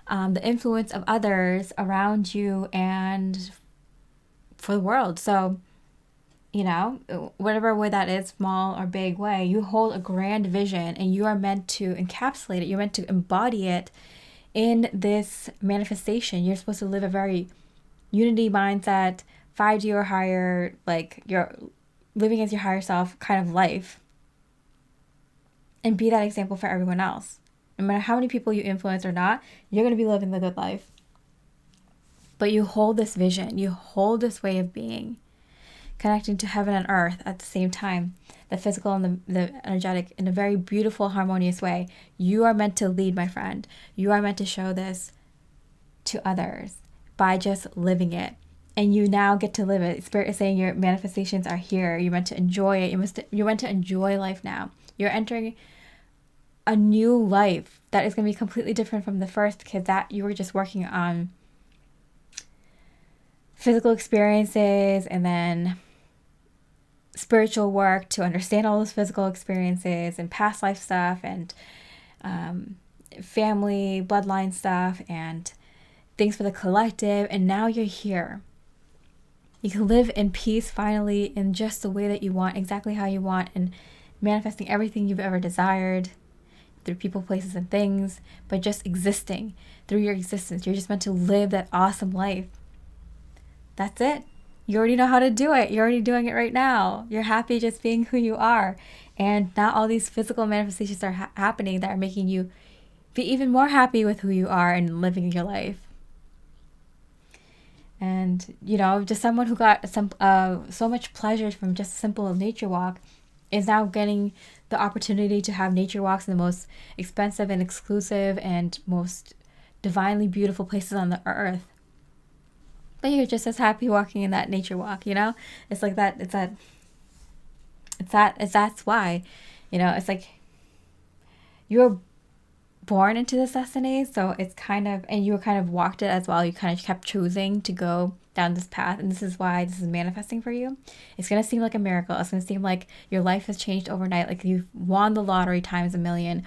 the influence of others around you, and for the world. So, whatever way that is, small or big way, you hold a grand vision and you are meant to encapsulate it. You're meant to embody it in this manifestation. You're supposed to live a very unity mindset, 5D or higher, like you're living as your higher self kind of life, and be that example for everyone else. No matter how many people you influence or not, you're going to be living the good life. But you hold this vision, you hold this way of being, connecting to heaven and earth at the same time, the physical and the energetic, in a very beautiful, harmonious way. You are meant to lead, my friend. You are meant to show this to others by just living it. And you now get to live it. Spirit is saying your manifestations are here. You're meant to enjoy it. You're meant to enjoy life now. You're entering a new life that is going to be completely different from the first, because that you were just working on physical experiences and then spiritual work to understand all those physical experiences and past life stuff and family, bloodline stuff and things for the collective. And now you're here. You can live in peace finally, in just the way that you want, exactly how you want, and manifesting everything you've ever desired through people, places, and things, but just existing through your existence. You're just meant to live that awesome life. That's it. You already know how to do it. You're already doing it right now. You're happy just being who you are. And now all these physical manifestations are happening that are making you be even more happy with who you are and living your life. And, just someone who got so much pleasure from just a simple nature walk is now getting the opportunity to have nature walks in the most expensive and exclusive and most divinely beautiful places on the earth. But you're just as happy walking in that nature walk, It's like that. That's why, it's like you're born into this destiny. So it's kind of, and you were kind of walked it as well. You kind of kept choosing to go down this path. And this is why this is manifesting for you. It's going to seem like a miracle. It's going to seem like your life has changed overnight. Like you've won the lottery times a million.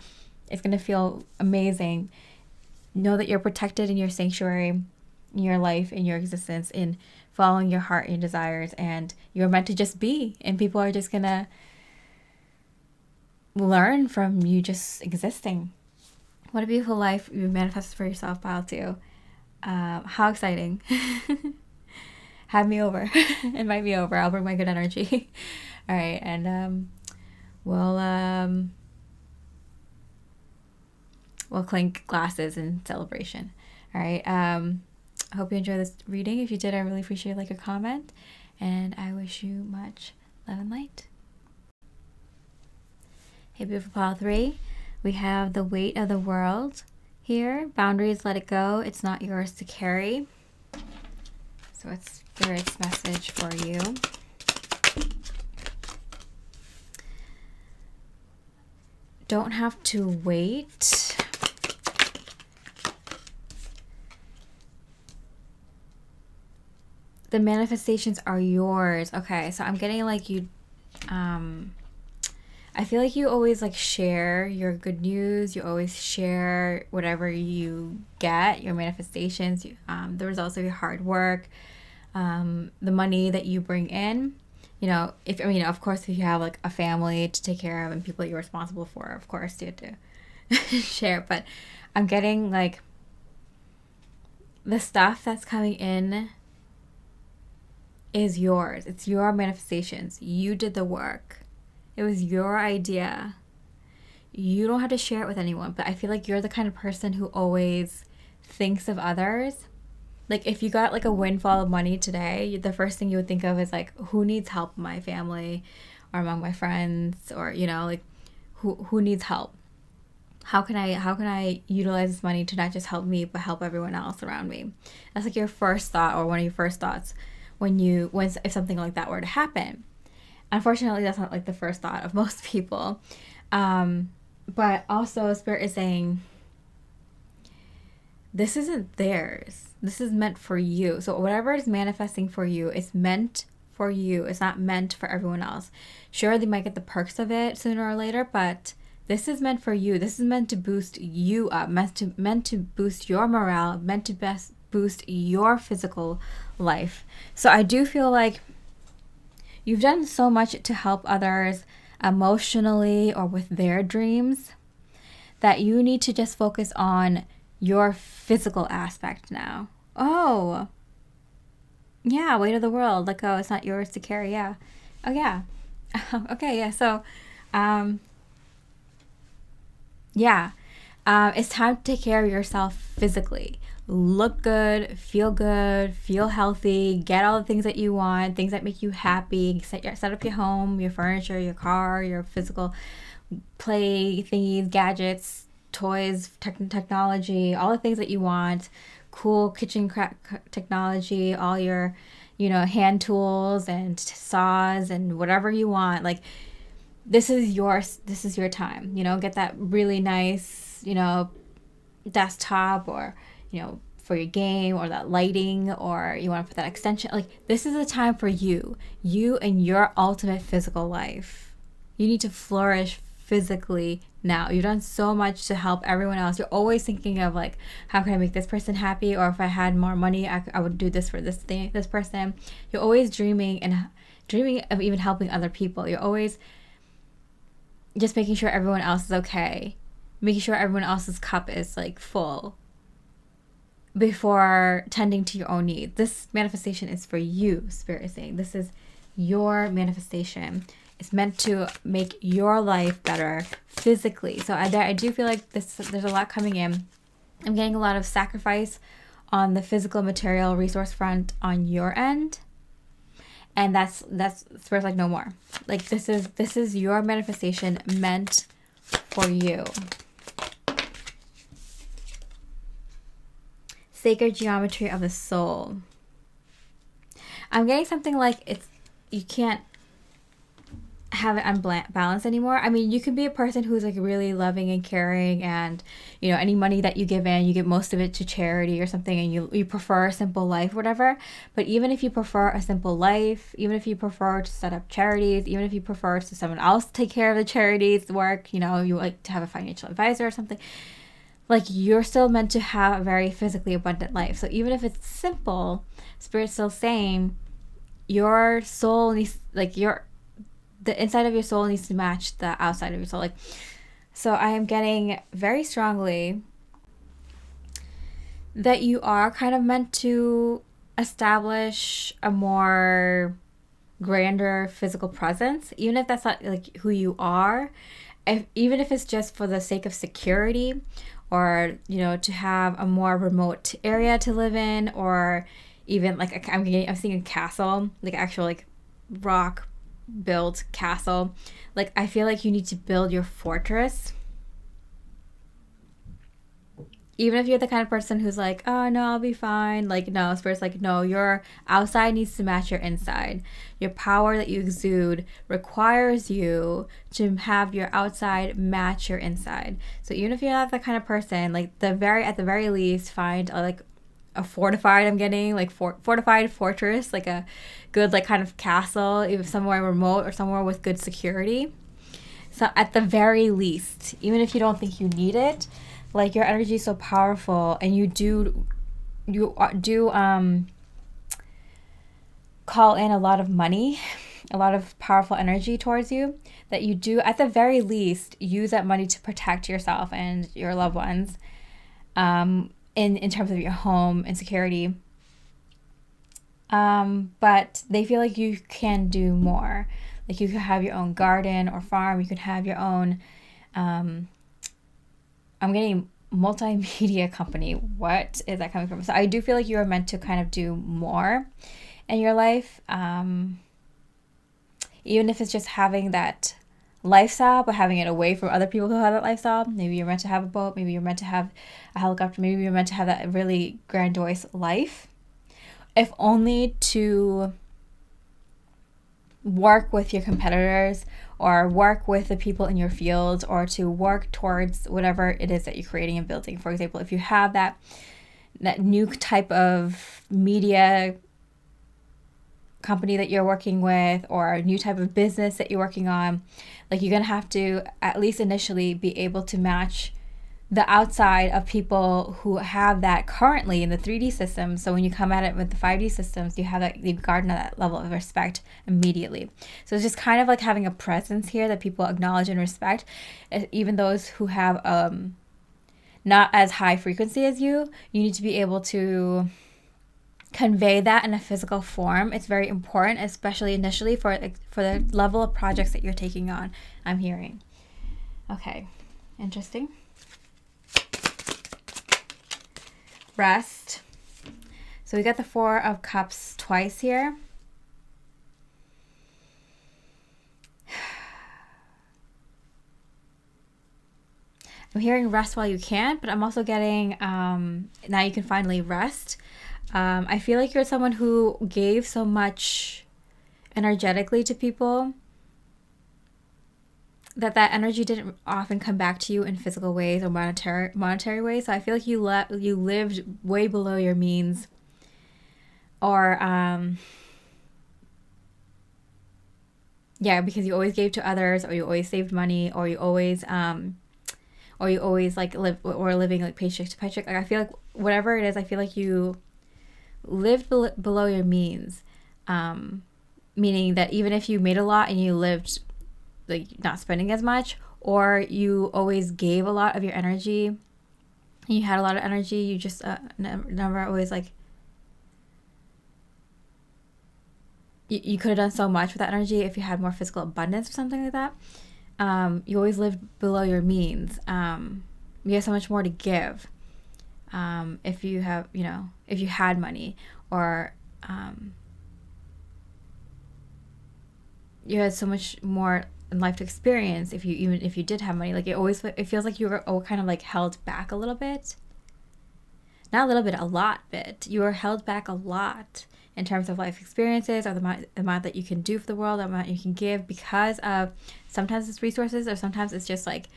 It's going to feel amazing. Know that you're protected in your sanctuary, in your life, in your existence, in following your heart and your desires, and you're meant to just be, and people are just gonna learn from you just existing. What a beautiful life you've manifested for yourself, Pile 2. How exciting. Have me over. Invite me over. I'll bring my good energy. All right, and we'll clink glasses in celebration. All right. I hope you enjoyed this reading. If you did, I really appreciate a comment. And I wish you much love and light. Hey, beautiful Pile 3. We have the weight of the world here. Boundaries, let it go. It's not yours to carry. So it's Spirit's message for you. Don't have to wait. The manifestations are yours. Okay, so I'm getting you, I feel like you always share your good news. You always share whatever you get, your manifestations, the results of your hard work, the money that you bring in. Of course, if you have a family to take care of and people you're responsible for, of course you have to share. But I'm getting the stuff that's coming in is yours. It's your manifestations. You did the work. It was your idea. You don't have to share it with anyone, but I feel like you're the kind of person who always thinks of others. Like if you got like a windfall of money today, the first thing you would think of is like, who needs help in my family or among my friends, or like who needs help? How can I utilize this money to not just help me but help everyone else around me? That's like your first thought, or one of your first thoughts when if something like that were to happen. Unfortunately, that's not like the first thought of most people. But also Spirit is saying this isn't theirs. This is meant for you. So whatever is manifesting for you is meant for you. It's not meant for everyone else. Sure, they might get the perks of it sooner or later, but this is meant for you. This is meant to boost you up, meant to boost your morale, meant to boost your physical life. So I do feel like you've done so much to help others emotionally or with their dreams that you need to just focus on your physical aspect now. Oh, yeah, weight of the world. Like, oh, it's not yours to carry. Yeah. Oh, yeah. Okay, yeah. So, yeah. It's time to take care of yourself physically. Look good, feel healthy, get all the things that you want, things that make you happy. Set up your home, your furniture, your car, your physical play thingies, gadgets, toys, technology, all the things that you want. Cool kitchen technology, all your, hand tools and saws and whatever you want. Like, this is your time. Get that really nice, desktop, or for your game, or that lighting, or you want to put that extension. Like, this is a time for you and your ultimate physical life. You need to flourish physically now. You've done so much to help everyone else. You're always thinking of like, how can I make this person happy, or if I had more money, I would do this for this person. You're always dreaming of even helping other people. You're always just making sure everyone else is okay, making sure everyone else's cup is like full before tending to your own needs. This manifestation is for you. Spirit is saying this is your manifestation. It's meant to make your life better physically. So I do feel like there's a lot coming in. I'm getting a lot of sacrifice on the physical material resource front on your end. And that's Spirit's like, no more. Like, this is your manifestation meant for you. Sacred geometry of the soul. I'm getting something like you can't have it unbalanced anymore. I mean, you could be a person who's like really loving and caring, and any money that you give most of it to charity or something, and you prefer a simple life, whatever. But even if you prefer a simple life, even if you prefer to set up charities, even if you prefer to someone else take care of the charities work, you like to have a financial advisor or something, like, you're still meant to have a very physically abundant life. So even if it's simple, Spirit's still saying your soul needs, like, the inside of your soul needs to match the outside of your soul. Like, so I am getting very strongly that you are kind of meant to establish a more grander physical presence, even if that's not like who you are. Even if it's just for the sake of security, or to have a more remote area to live in, or even like I'm seeing a castle, like actual like rock built castle. Like, I feel like you need to build your fortress. Even if you're the kind of person who's like, oh no, I'll be fine. Like, no, Spirit's like, no, your outside needs to match your inside. Your power that you exude requires you to have your outside match your inside. So even if you're not that kind of person, like, at the very least, find a fortified, I'm getting like fortified fortress, like a good like kind of castle, even somewhere remote or somewhere with good security. So at the very least, even if you don't think you need it, like, your energy is so powerful, and you do call in a lot of money, a lot of powerful energy towards you, that you do at the very least use that money to protect yourself and your loved ones, in terms of your home and security. But they feel like you can do more. Like, you could have your own garden or farm. You could have your own, I'm getting multimedia company. What is that coming from? So I do feel like you are meant to kind of do more in your life, even if it's just having that lifestyle, but having it away from other people who have that lifestyle. Maybe you're meant to have a boat, maybe you're meant to have a helicopter, maybe you're meant to have that really grandiose life, if only to work with your competitors or work with the people in your field, or to work towards whatever it is that you're creating and building. For example, if you have that new type of media company that you're working with, or a new type of business that you're working on, like, you're gonna have to at least initially be able to match the outside of people who have that currently in the 3D system. So when you come at it with the 5D systems, you have that, you garner that level of respect immediately. So it's just kind of like having a presence here that people acknowledge and respect. Even those who have not as high frequency as you need to be able to convey that in a physical form. It's very important, especially initially for the level of projects that you're taking on, I'm hearing. Okay, interesting. Rest. So we got the 4 of Cups twice here. I'm hearing rest while you can, but I'm also getting now you can finally rest. I feel like you're someone who gave so much energetically to people that energy didn't often come back to you in physical ways or monetary ways. So I feel like you lived way below your means, or because you always gave to others, or you always saved money, or you always like living like paycheck to paycheck. Like, I feel like whatever it is, I feel like you lived below your means, meaning that even if you made a lot and you lived like not spending as much, or you always gave a lot of your energy and you had a lot of energy, you just never always like, you could have done so much with that energy if you had more physical abundance or something like that. You always lived below your means. You have so much more to give. If you have, if you had money, or you had so much more in life to experience. If you did have money, like, it feels like you were kind of like held back a little bit. Not a little bit, a lot bit. You were held back a lot in terms of life experiences, or the amount that you can do for the world, the amount you can give, because of sometimes it's resources, or sometimes it's just like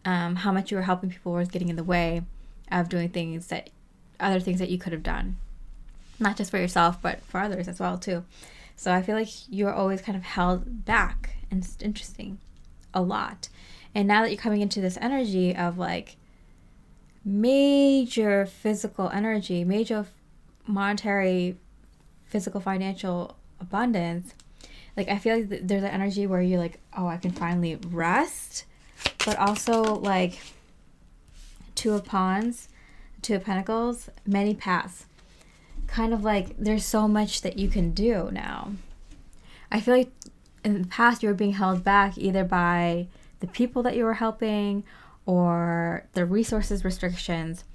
how much you were helping people was getting in the way of doing other things that you could have done, not just for yourself but for others as well too. So I feel like you're always kind of held back, and it's interesting, a lot. And now that you're coming into this energy of like major physical energy, major monetary, physical, financial abundance, like, I feel like there's an energy where you're like, oh, I can finally rest, but also like 2 of Wands, 2 of Pentacles, many paths. Kind of like there's so much that you can do now. I feel like in the past you were being held back either by the people that you were helping, or the resources restrictions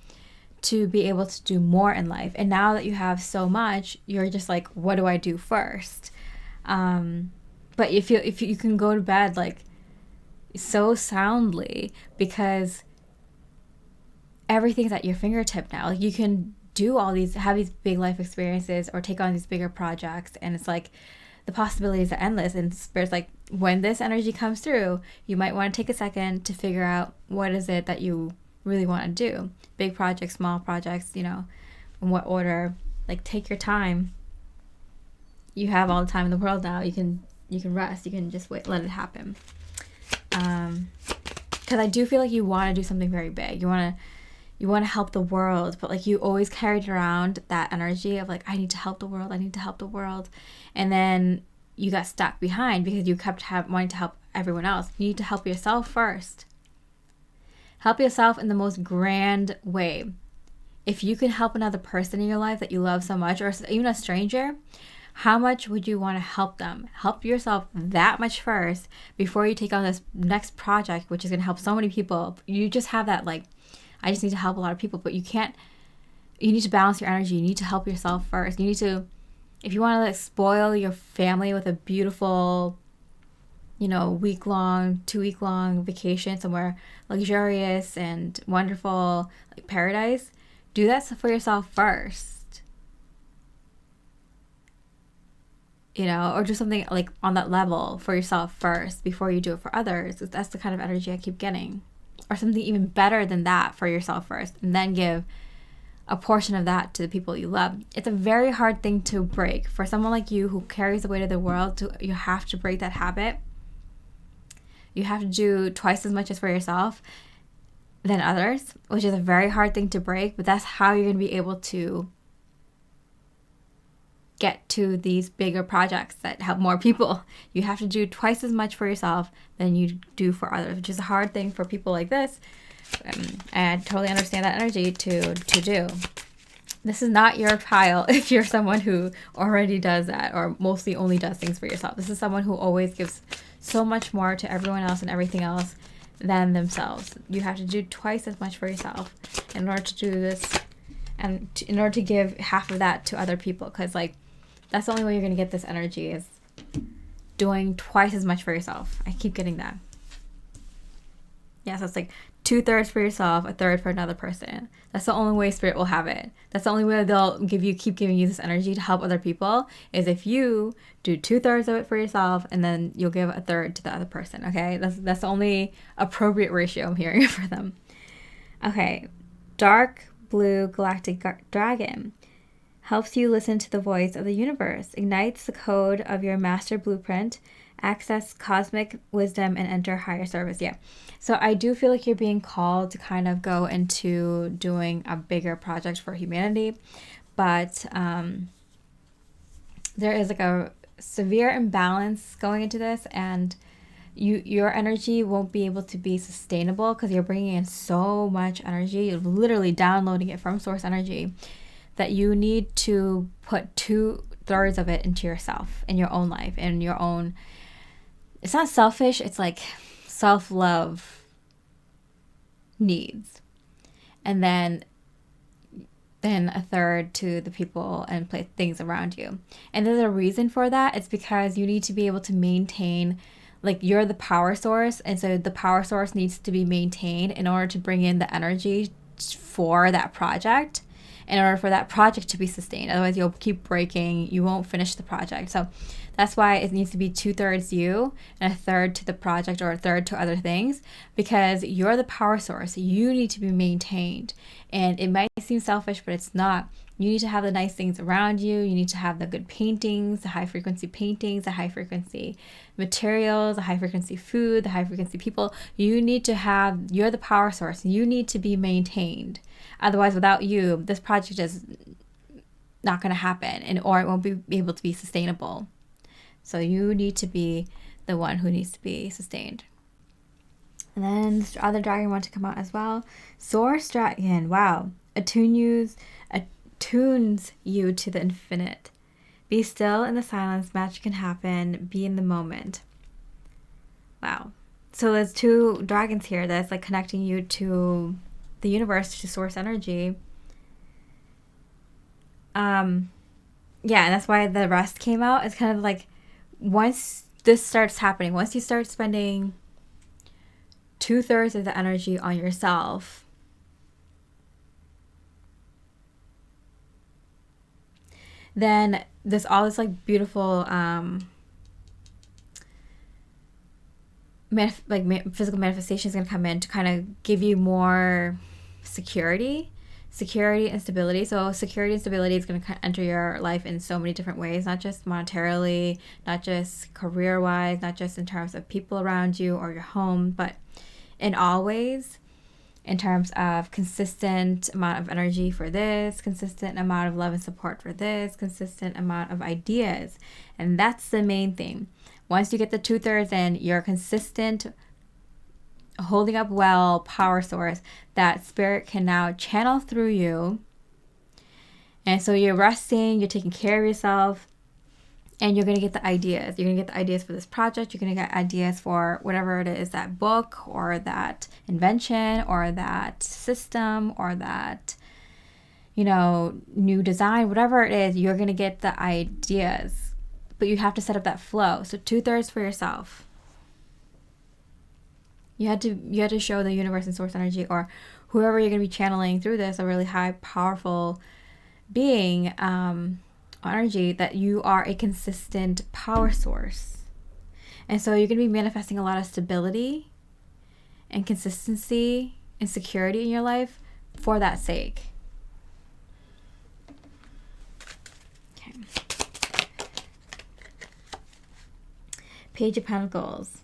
to be able to do more in life. And now that you have so much, you're just like, what do I do first? But if you can go to bed like so soundly, because everything's at your fingertip now. Like, you can do have these big life experiences, or take on these bigger projects, and it's like the possibilities are endless. And Spirit's like, when this energy comes through, you might want to take a second to figure out what is it that you really want to do. Big projects, small projects, in what order. Like, take your time. You have all the time in the world now. You can rest. You can just wait, let it happen. Because I do feel like you want to do something very big. You want to help the world, but like, you always carried around that energy of like, I need to help the world, I need to help the world. And then you got stuck behind because you kept wanting to help everyone else. You need to help yourself first. Help yourself in the most grand way. If you can help another person in your life that you love so much, or even a stranger, how much would you want to help them? Help yourself that much first before you take on this next project, which is going to help so many people. You just have that like, I just need to help a lot of people. But you need to balance your energy. You need to help yourself first. You need to, if you want to like spoil your family with a beautiful, week-long, 2-week-long vacation somewhere luxurious and wonderful, like paradise, do that for yourself first. Or do something like on that level for yourself first before you do it for others. That's the kind of energy I keep getting. Or something even better than that for yourself first, and then give a portion of that to the people you love. It's a very hard thing to break. For someone like you who carries the weight of the world, you have to break that habit. You have to do twice as much as for yourself than others, which is a very hard thing to break, but that's how you're going to be able to get to these bigger projects that help more people. You have to do twice as much for yourself than you do for others, which is a hard thing for people like this. And I totally understand that energy to do. This is not your pile if you're someone who already does that or mostly only does things for yourself. This is someone who always gives so much more to everyone else and everything else than themselves. You have to do twice as much for yourself in order to do this, and in order to give half of that to other people, because that's the only way you're going to get this energy, is doing twice as much for yourself. I keep getting that. Yeah, so it's like 2/3 for yourself, 1/3 for another person. That's the only way Spirit will have it. That's the only way they'll keep giving you this energy to help other people, is if you do 2/3 of it for yourself and then you'll give 1/3 to the other person. Okay, that's the only appropriate ratio I'm hearing for them. Okay, dark blue galactic dragon helps you listen to the voice of the universe, ignites the code of your master blueprint, access cosmic wisdom, and enter higher service. Yeah. So I do feel like you're being called to kind of go into doing a bigger project for humanity. But there is like a severe imbalance going into this, and your energy won't be able to be sustainable because you're bringing in so much energy. You're literally downloading it from source energy, that you need to put 2/3 of it into yourself, in your own life, in your own, it's not selfish, it's like self-love needs. And then 1/3 to the people and things around you. And there's a reason for that. It's because you need to be able to maintain, like, you're the power source, and so the power source needs to be maintained in order to bring in the energy for that project, in order for that project to be sustained. Otherwise, you'll keep breaking. You won't finish the project. So that's why it needs to be 2/3 you and 1/3 to the project, or 1/3 to other things, because you're the power source. You need to be maintained. And it might seem selfish, but it's not. You need to have the nice things around you. You need to have the good paintings, the high frequency paintings, the high frequency materials, the high frequency food, the high frequency people. You're the power source. You need to be maintained. Otherwise, without you, this project is not going to happen, or it won't be able to be sustainable. So you need to be the one who needs to be sustained. And then the other dragon wants to come out as well. Source dragon. Wow. Attunes you to the infinite. Be still in the silence. Magic can happen. Be in the moment. Wow. So there's 2 dragons here that's like connecting you to the universe, to source energy. Yeah, and that's why the rest came out. It's kind of like, once this starts happening, once you start spending 2/3 of the energy on yourself, then there's all this like beautiful physical manifestation is going to come in to kind of give you more security and stability. So security and stability is going to enter your life in so many different ways, not just monetarily, not just career-wise, not just in terms of people around you or your home, but in all ways, in terms of consistent amount of energy for this, consistent amount of love and support for this, consistent amount of ideas. And that's the main thing. Once you get the 2/3 in, you're consistent, holding up well, power source that spirit can now channel through you. And so you're resting, you're taking care of yourself, And you're going to get the ideas. You're going to get the ideas for this project. You're going to get ideas for whatever it is, that book or that invention or that system or that, new design, whatever it is, you're going to get the ideas. But you have to set up that flow. So 2/3 for yourself. You had to show the universe and source energy, or whoever you're going to be channeling through this, a really high, powerful being, energy, that you are a consistent power source. And so you're going to be manifesting a lot of stability and consistency and security in your life for that sake. Okay. Page of Pentacles.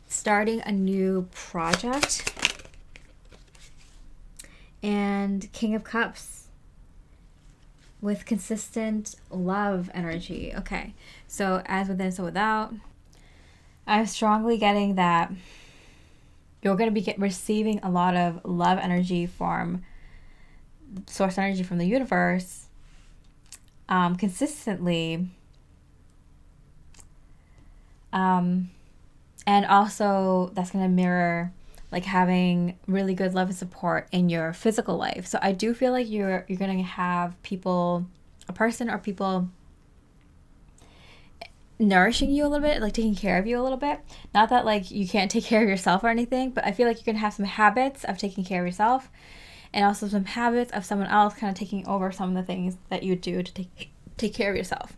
Starting a new project. And King of Cups with consistent love energy. Okay, so as within, so without. I'm strongly getting that you're going to be receiving a lot of love energy from source energy from the universe consistently. And also that's going to mirror like having really good love and support in your physical life. So I do feel like you're going to have people, a person or people nourishing you a little bit, like taking care of you a little bit. Not that like you can't take care of yourself or anything, but I feel like you're going to have some habits of taking care of yourself and also some habits of someone else kind of taking over some of the things that you do to take care of yourself.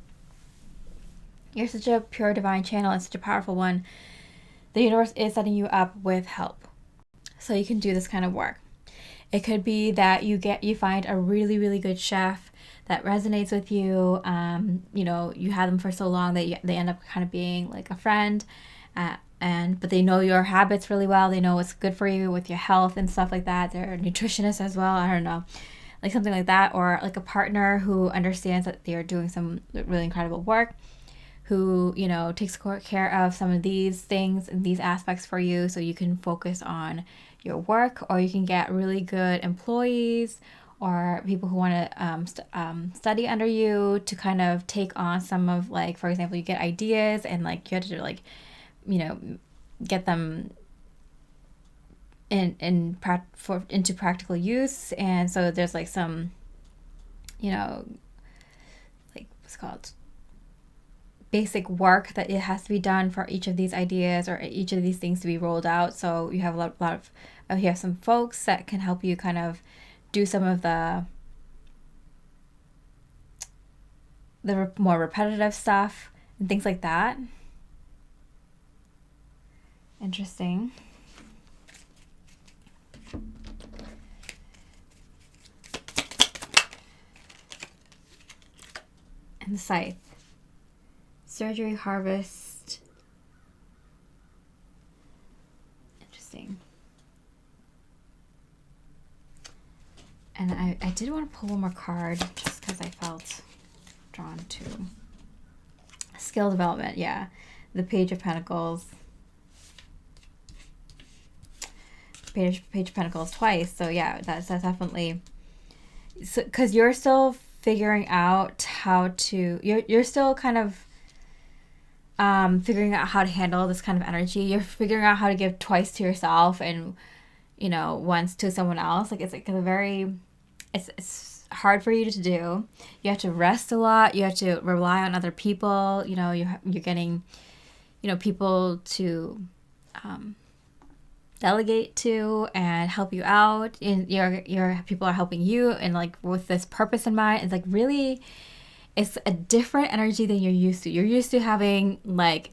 You're such a pure divine channel and such a powerful one. The universe is setting you up with help, so you can do this kind of work. It could be that you find a really, really good chef that resonates with you. You had them for so long that they end up kind of being like a friend, but they know your habits really well. They know what's good for you with your health and stuff like that. They're a nutritionist as well. I don't know, like something like that, or like a partner who understands that they are doing some really incredible work, who, takes care of some of these things and these aspects for you so you can focus on your work, or you can get really good employees or people who want to study under you to kind of take on some of, like, for example, you get ideas and like you have to like, get them into practical use. And so there's like some, like what's it called? Basic work that it has to be done for each of these ideas or each of these things to be rolled out. So you have a lot of you have some folks that can help you kind of do some of the more repetitive stuff and things like that. Interesting. And the Scythe. Surgery, harvest. Interesting. And I did want to pull one more card just because I felt drawn to skill development. Yeah, the Page of Pentacles. Page of Pentacles twice. So yeah, that's definitely. So because you're still figuring out how to. You're still kind of. Figuring out how to handle this kind of energy. You're figuring out how to give twice to yourself and, once to someone else. Like, it's like it's hard for you to do. You have to rest a lot. You have to rely on other people. You're getting, people to delegate to and help you out. And your people are helping you and like with this purpose in mind. It's like really... It's a different energy than you're used to. You're used to having like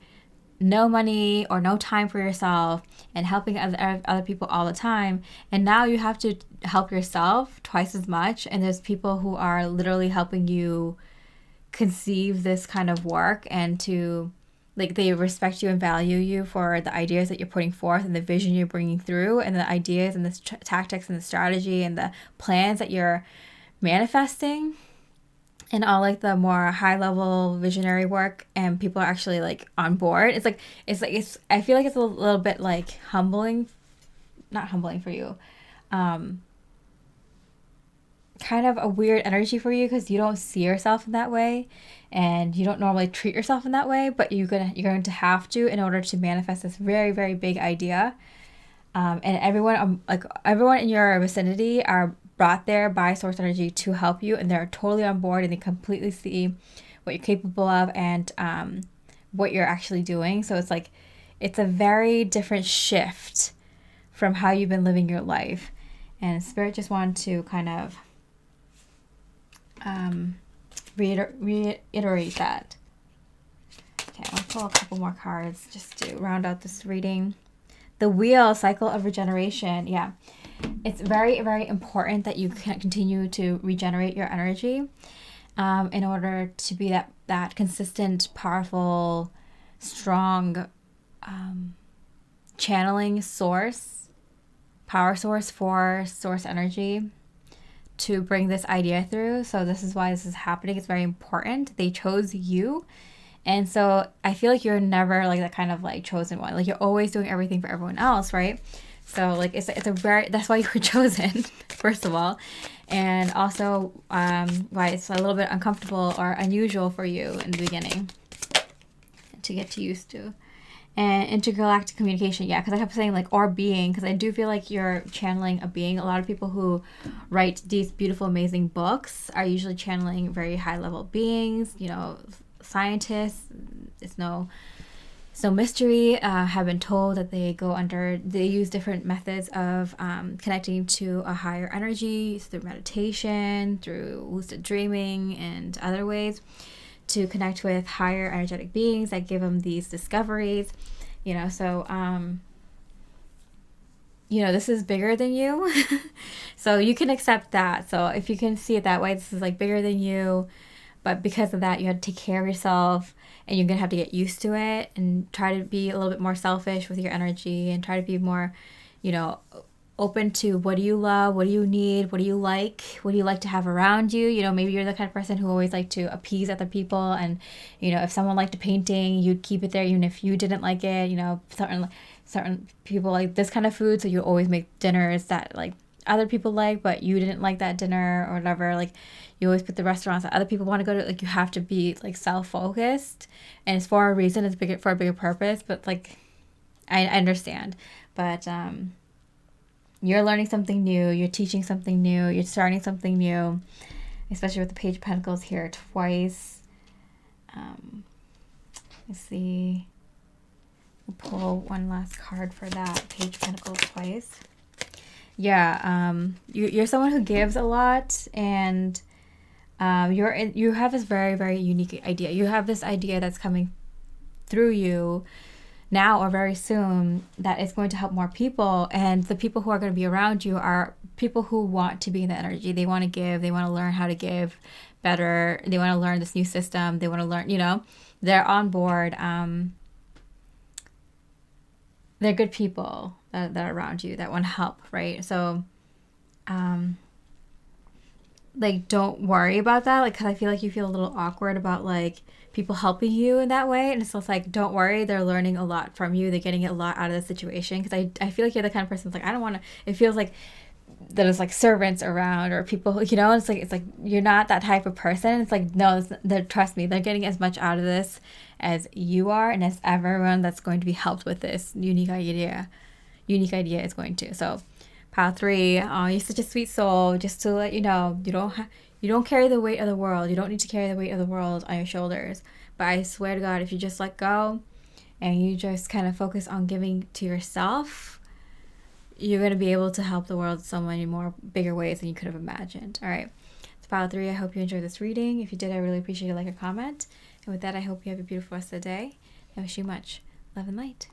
no money or no time for yourself and helping other people all the time. And now you have to help yourself twice as much. And there's people who are literally helping you conceive this kind of work and to like they respect you and value you for the ideas that you're putting forth and the vision you're bringing through and the ideas and the tactics and the strategy and the plans that you're manifesting. And all like the more high level visionary work, and people are actually like on board. It's I feel like it's a little bit like not humbling for you, kind kind of a weird energy for you because you don't see yourself in that way, and you don't normally treat yourself in that way, but you're going to have to in order to manifest this very, very big idea. And everyone, like everyone in your vicinity, are brought there by source energy to help you, and they're totally on board, and they completely see what you're capable of, and what you're actually doing. So it's like it's a very different shift from how you've been living your life. And Spirit just wanted to kind of reiterate that. Okay, I'll pull a couple more cards just to round out this reading. The Wheel, Cycle of Regeneration. Yeah, it's very, very important that you can continue to regenerate your energy in order to be that consistent, powerful, strong channeling source, power source for source energy to bring this idea through. So this is why this is happening. It's very important. They chose you. And so I feel like you're never like that kind of like chosen one. Like you're always doing everything for everyone else, right? So like it's a very, that's why you were chosen, first of all. And also why it's a little bit uncomfortable or unusual for you in the beginning to get used to. And intergalactic communication, yeah, because I kept saying like, or being, because I do feel like you're channeling a being. A lot of people who write these beautiful, amazing books are usually channeling very high level beings, you know, scientists. It's no mystery. Have been told that they use different methods of connecting to a higher energy through meditation, through lucid dreaming, and other ways to connect with higher energetic beings that give them these discoveries, you know. So you know, this is bigger than you. So you can accept that. So if you can see it that way, this is like bigger than you, but because of that you have to take care of yourself, and you're gonna have to get used to it and try to be a little bit more selfish with your energy, and try to be more, you know, open to what do you love, what do you need, what do you like to have around you. You know, maybe you're the kind of person who always like to appease other people, and you know, if someone liked a painting, you'd keep it there even if you didn't like it. You know, certain people like this kind of food, so you always make dinners that like other people like, but you didn't like that dinner or whatever. Like you always put the restaurants that other people want to go to. Like you have to be like self-focused, and it's for a reason, it's bigger for a bigger purpose. But like I understand, but you're learning something new, you're teaching something new, you're starting something new, especially with the Page of Pentacles here twice. Let's see. We'll pull one last card for that. Page of Pentacles twice. Yeah, you're someone who gives a lot, and you have this very, very unique idea. You have this idea that's coming through you now or very soon that is going to help more people, and the people who are going to be around you are people who want to be in the energy. They want to give, they want to learn how to give better, they want to learn this new system, they want to learn, you know, they're on board. They're good people that are around you that want to help, right? So like don't worry about that, like, because I feel like you feel a little awkward about like people helping you in that way, and it's just like, don't worry, they're learning a lot from you, they're getting a lot out of the situation. Because I feel like you're the kind of person that's like, I don't want to, it feels like there's like servants around or people, you know, it's like you're not that type of person. It's like, no, trust me, they're getting as much out of this as you are, and as everyone that's going to be helped with this unique idea is going to. So pile 3, oh, you're such a sweet soul. Just to let you know, you don't carry the weight of the world. You don't need to carry the weight of the world on your shoulders. But I swear to God, if you just let go and you just kind of focus on giving to yourself, you're going to be able to help the world in so many more bigger ways than you could have imagined. All right. It's pile 3. I hope you enjoyed this reading. If you did, I really appreciate a like or comment. And with that, I hope you have a beautiful rest of the day. I wish you much love and light.